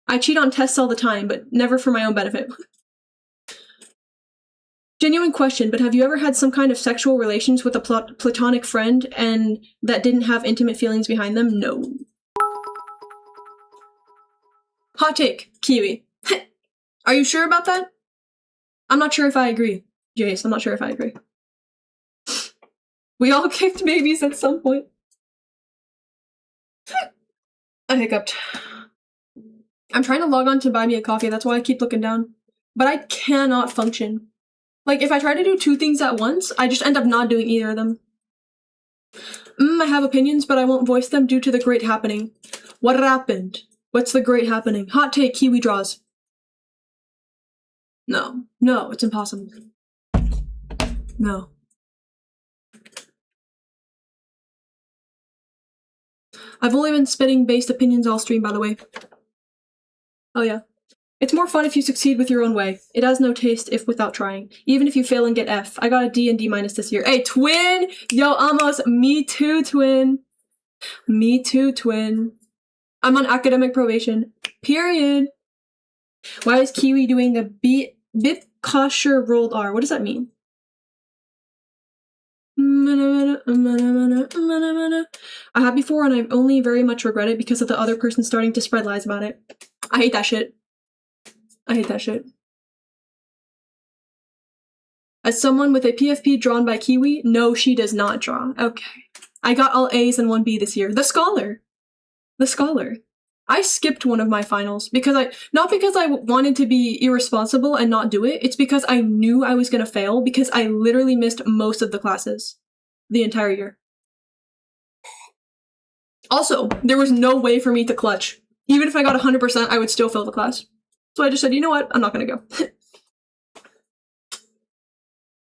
I cheat on tests all the time, but never for my own benefit. Genuine question, but have you ever had some kind of sexual relations with a platonic friend and that didn't have intimate feelings behind them? No. Hot take, Kiwi. Are you sure about that? I'm not sure if I agree. Jace, I'm not sure if I agree. We all kicked babies at some point. I hiccuped. I'm trying to log on to buy me a coffee, that's why I keep looking down. But I cannot function. If I try to do two things at once, I just end up not doing either of them. I have opinions, but I won't voice them due to the great happening. What happened? What's the great happening? Hot take, Kiwi draws. No, it's impossible. No. I've only been spitting based opinions all stream, by the way. Oh yeah. It's more fun if you succeed with your own way. It has no taste if without trying. Even if you fail and get F. I got a D and D- this year. Hey, twin! Yo, almost. Me too, twin. Me too, twin. I'm on academic probation. Period. Why is Kiwi doing the bit kosher rolled R? What does that mean? I had before and I've only very much regret it because of the other person starting to spread lies about it. I hate that shit. I hate that shit. As someone with a PFP drawn by Kiwi, no, she does not draw. Okay. I got all A's and 1 B this year. The Scholar. The Scholar. I skipped one of my finals not because I wanted to be irresponsible and not do it. It's because I knew I was going to fail because I literally missed most of the classes the entire year. Also, there was no way for me to clutch. Even if I got 100%, I would still fail the class. So I just said, you know what? I'm not going to go.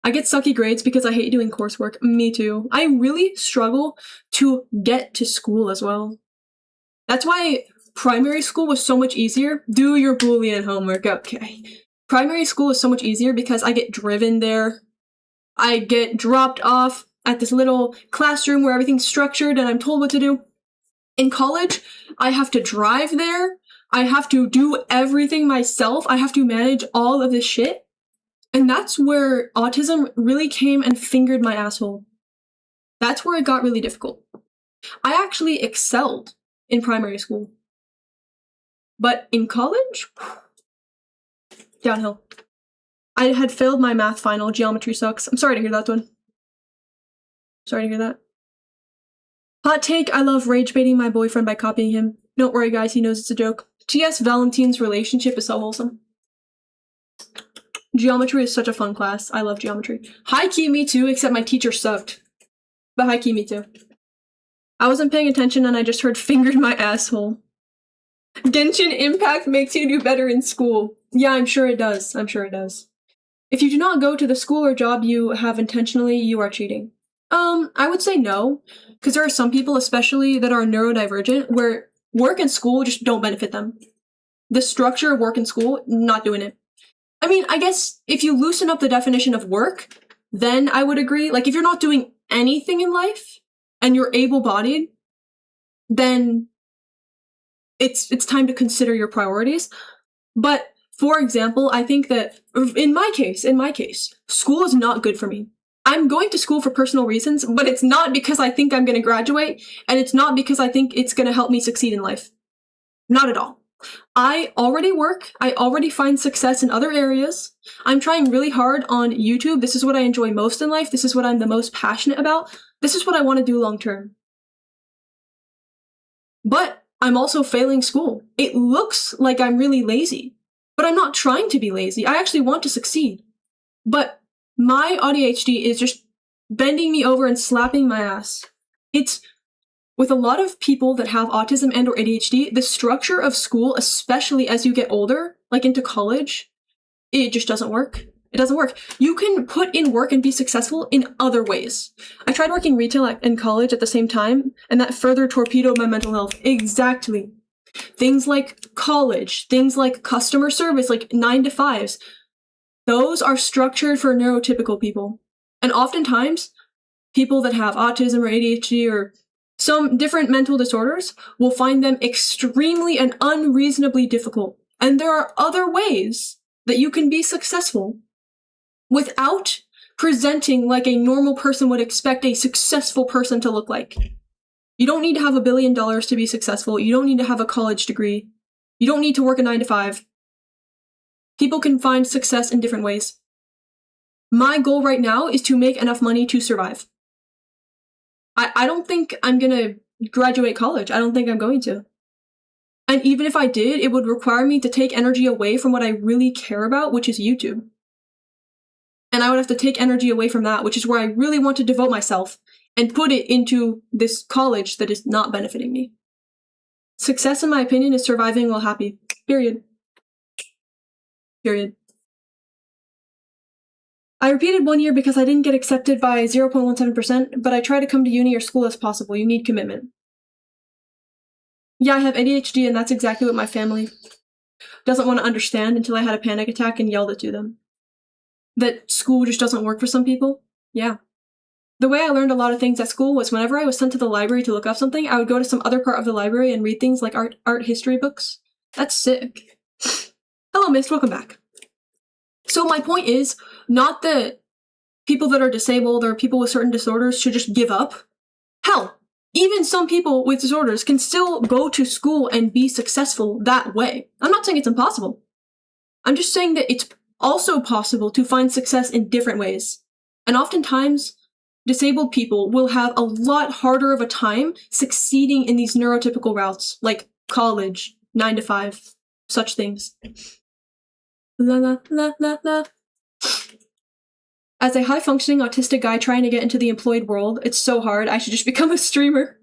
I get sucky grades because I hate doing coursework. Me too. I really struggle to get to school as well. That's why primary school was so much easier. Do your Boolean homework. Okay. Primary school is so much easier because I get driven there. I get dropped off at this little classroom where everything's structured and I'm told what to do. In college, I have to drive there. I have to do everything myself. I have to manage all of this shit. And that's where autism really came and fingered my asshole. That's where it got really difficult. I actually excelled in primary school. But in college, downhill. I had failed my math final. Geometry sucks. I'm sorry to hear that one. Sorry to hear that. Hot take, I love rage baiting my boyfriend by copying him. Don't worry guys, he knows it's a joke. T.S. Valentine's relationship is so wholesome. Geometry is such a fun class. I love geometry. High key, me too, except my teacher sucked. But high-key, me too. I wasn't paying attention and I just heard fingered my asshole. Genshin Impact makes you do better in school. Yeah, I'm sure it does. I'm sure it does. If you do not go to the school or job you have intentionally, you are cheating. I would say no, because there are some people, especially that are neurodivergent, where work and school just don't benefit them. The structure of work and school, not doing it. I mean, I guess if you loosen up the definition of work, then I would agree. Like, if you're not doing anything in life and you're able-bodied, then it's time to consider your priorities. But for example, I think that in my case, school is not good for me. I'm going to school for personal reasons, but it's not because I think I'm going to graduate, and it's not because I think it's going to help me succeed in life. Not at all. I already work. I already find success in other areas. I'm trying really hard on YouTube. This is what I enjoy most in life. This is what I'm the most passionate about. This is what I want to do long term. But I'm also failing school. It looks like I'm really lazy, but I'm not trying to be lazy. I actually want to succeed. But my ADHD is just bending me over and slapping my ass. It's with a lot of people that have autism and or ADHD, the structure of school, especially as you get older, like into college, it just doesn't work. It doesn't work. You can put in work and be successful in other ways. I tried working retail in college at the same time, and that further torpedoed my mental health. Exactly. Things like college, things like customer service, like 9 to 5s, those are structured for neurotypical people. And oftentimes, people that have autism or ADHD or some different mental disorders will find them extremely and unreasonably difficult. And there are other ways that you can be successful without presenting like a normal person would expect a successful person to look like. You don't need to have $1 billion to be successful. You don't need to have a college degree. You don't need to work a 9 to 5. People can find success in different ways. My goal right now is to make enough money to survive. I don't think I'm gonna graduate college. I don't think I'm going to. And even if I did, it would require me to take energy away from what I really care about, which is YouTube. And I would have to take energy away from that, which is where I really want to devote myself, and put it into this college that is not benefiting me. Success, in my opinion, is surviving while happy. Period. Period. I repeated 1 year because I didn't get accepted by 0.17%, but I try to come to uni or school as possible. You need commitment. Yeah, I have ADHD, and that's exactly what my family doesn't want to understand until I had a panic attack and yelled it to them. That school just doesn't work for some people? Yeah. The way I learned a lot of things at school was whenever I was sent to the library to look up something, I would go to some other part of the library and read things like art history books. That's sick. Hello, Mist, welcome back. So my point is, not that people that are disabled or people with certain disorders should just give up. Hell, even some people with disorders can still go to school and be successful that way. I'm not saying it's impossible. I'm just saying that it's also possible to find success in different ways. And oftentimes, disabled people will have a lot harder of a time succeeding in these neurotypical routes, like college, 9 to 5, such things. La la la la la. As a high-functioning autistic guy trying to get into the employed world, it's so hard, I should just become a streamer.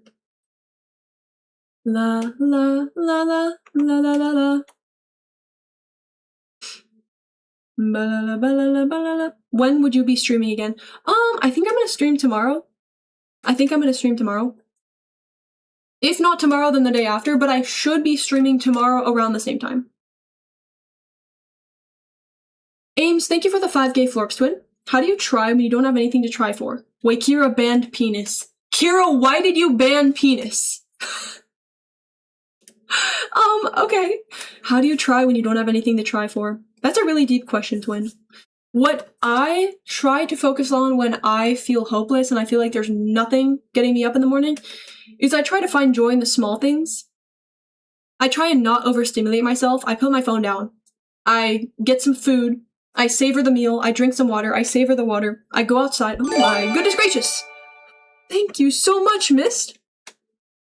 La la la la la la la la. Ba-la-la-ba-la-la-ba-la-la. When would you be streaming again? I think I'm gonna stream tomorrow. If not tomorrow, then the day after, but I should be streaming tomorrow around the same time. Ames, thank you for the 5K Florps twin. How do you try when you don't have anything to try for? Wait, Kira banned penis. Kira, why did you ban penis? Okay. How do you try when you don't have anything to try for? That's a really deep question, twin. What I try to focus on when I feel hopeless and I feel like there's nothing getting me up in the morning is I try to find joy in the small things. I try and not overstimulate myself. I put my phone down. I get some food. I savor the meal, I drink some water, I savor the water, I go outside. Oh my goodness gracious! Thank you so much, Mist!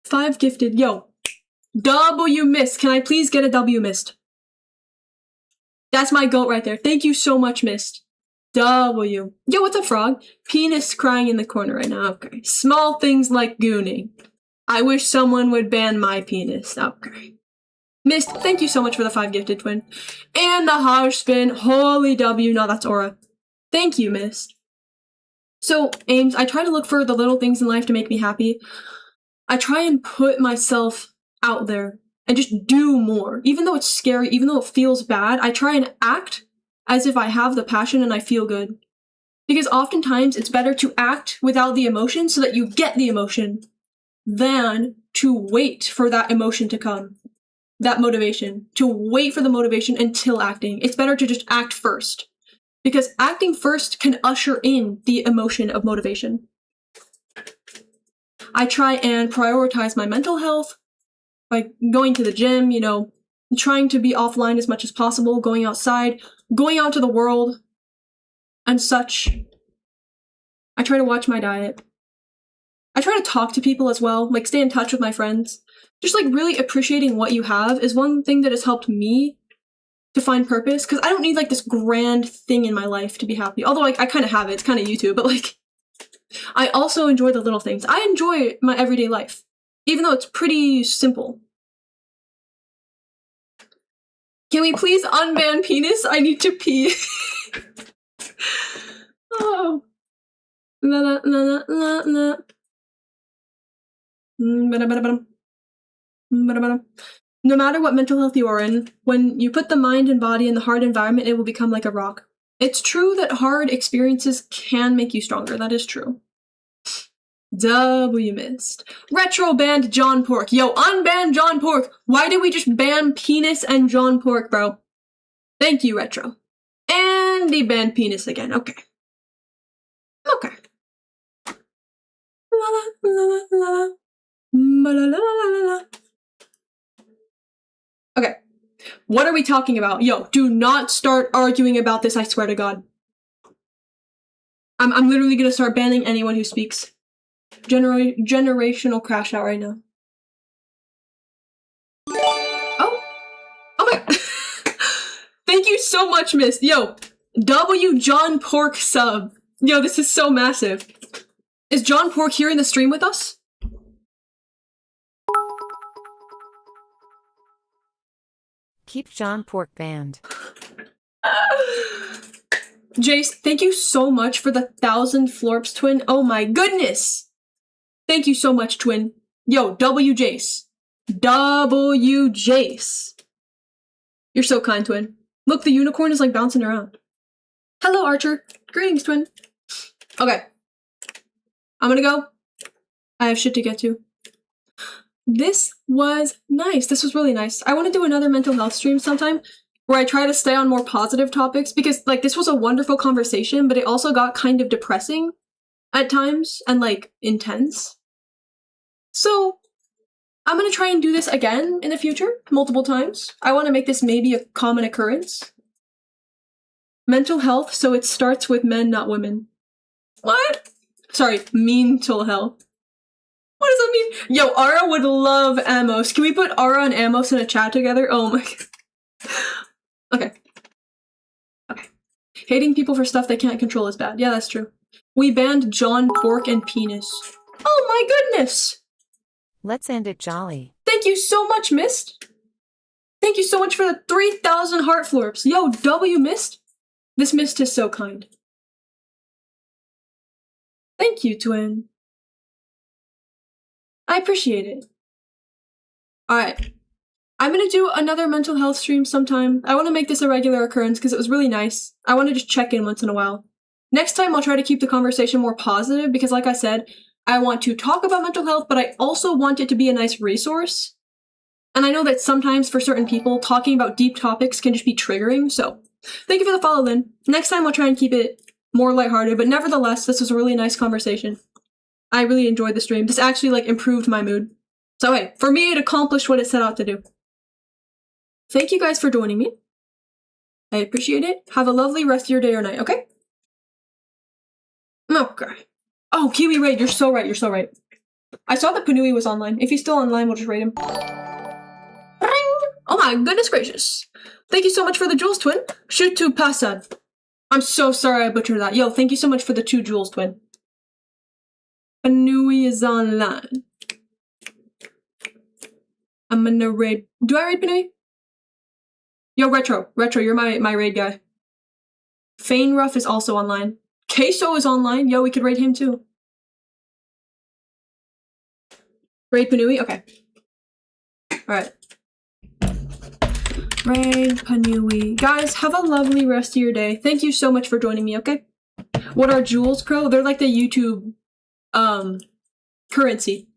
5 gifted. Yo. W Mist. Can I please get a W, Mist? That's my goat right there. Thank you so much, Mist. W. Yo, what's up, Frog? Penis crying in the corner right now. Okay. Small things like gooning. I wish someone would ban my penis. Okay. Mist, thank you so much for the 5 gifted, twin. And the Haj spin. Holy W. No, that's Aura. Thank you, Mist. So, Ames, I try to look for the little things in life to make me happy. I try and put myself out there and just do more. Even though it's scary, even though it feels bad, I try and act as if I have the passion and I feel good. Because oftentimes it's better to act without the emotion so that you get the emotion than to wait for that emotion to come. That motivation. To wait for the motivation until acting. It's better to just act first. Because acting first can usher in the emotion of motivation. I try and prioritize my mental health by going to the gym, you know, trying to be offline as much as possible, going outside, going out to the world, and such. I try to watch my diet. I try to talk to people as well, like stay in touch with my friends. Just like really appreciating what you have is one thing that has helped me to find purpose, because I don't need like this grand thing in my life to be happy. Although I kind of have it, it's kind of YouTube, but like I also enjoy the little things. I enjoy my everyday life, even though it's pretty simple. Can we please unban penis? I need to pee. Oh. La la la la la. No matter what mental health you are in, when you put the mind and body in the hard environment, it will become like a rock. It's true that hard experiences can make you stronger. That is true. W missed. Retro banned John Pork. Yo, unban John Pork. Why did we just ban penis and John Pork, bro? Thank you, Retro. And he banned penis again. Okay. Okay. La la la la la la la la. Okay. What are we talking about? Yo, do not start arguing about this, I swear to God. I'm literally gonna start banning anyone who speaks. Generational crash out right now. Oh. Oh my. Thank you so much, Miss. Yo, W John Pork sub. Yo, this is so massive. Is John Pork here in the stream with us? Keep John Pork banned. Jace, thank you so much for the 1,000 florps, twin. Oh my goodness! Thank you so much, twin. Yo, W Jace. W Jace. You're so kind, twin. Look, the unicorn is like bouncing around. Hello, Archer. Greetings, twin. Okay. I'm gonna go. I have shit to get to. This was nice. This was really nice. I want to do another mental health stream sometime where I try to stay on more positive topics because, like, this was a wonderful conversation, but it also got kind of depressing at times and, like, intense. So, I'm gonna try and do this again in the future, multiple times. I want to make this maybe a common occurrence. Mental health, so it starts with men, not women. What? Sorry, mental health. What does that mean? Yo, Ara would love Amos. Can we put Ara and Amos in a chat together? Oh my god. Okay. Okay. Hating people for stuff they can't control is bad. Yeah, that's true. We banned John Pork and penis. Oh my goodness! Let's end it jolly. Thank you so much, Mist. Thank you so much for the 3,000 heart florps. Yo, W Mist. This Mist is so kind. Thank you, twin. I appreciate it. Alright. I'm gonna do another mental health stream sometime. I want to make this a regular occurrence because it was really nice. I want to just check in once in a while. Next time I'll try to keep the conversation more positive because, like I said, I want to talk about mental health, but I also want it to be a nice resource. And I know that sometimes for certain people, talking about deep topics can just be triggering, so thank you for the follow, Lynn. Next time I'll try and keep it more lighthearted, but nevertheless, this was a really nice conversation. I really enjoyed the stream. This actually, like, improved my mood. So hey, for me, it accomplished what it set out to do. Thank you guys for joining me. I appreciate it. Have a lovely rest of your day or night, okay? Okay. Oh, Kiwi Raid, you're so right, you're so right. I saw that Panui was online. If he's still online, we'll just raid him. Ring! Oh my goodness gracious. Thank you so much for the jewels, twin. Shoot to Passad. I'm so sorry I butchered that. Yo, thank you so much for the 2 jewels, twin. Panui is online. I'm gonna raid. Do I raid Panui? Yo, Retro, you're my raid guy. Fane Ruff is also online. Queso is online. Yo, we could raid him too. Raid Panui? Okay. Alright. Raid Panui. Guys, have a lovely rest of your day. Thank you so much for joining me, okay? What are jewels, Crow? They're like the YouTube, currency.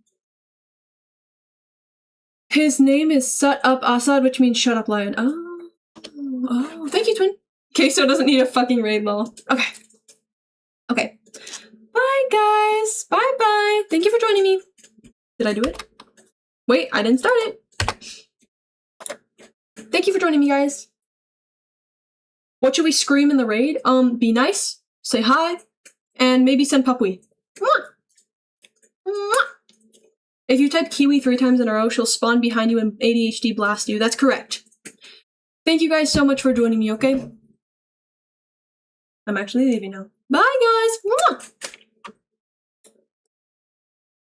His name is Sut Up Assad, which means shut up, lion. Oh, thank you, twin. Queso doesn't need a fucking raid, lol. Okay. Okay. Bye, guys. Bye-bye. Thank you for joining me. Did I do it? Wait, I didn't start it. Thank you for joining me, guys. What should we scream in the raid? Be nice, say hi, and maybe send Papui. If you type Kiwi 3 times in a row, she'll spawn behind you and ADHD blast you. That's correct. Thank you guys so much for joining me, okay? I'm actually leaving now. Bye, guys.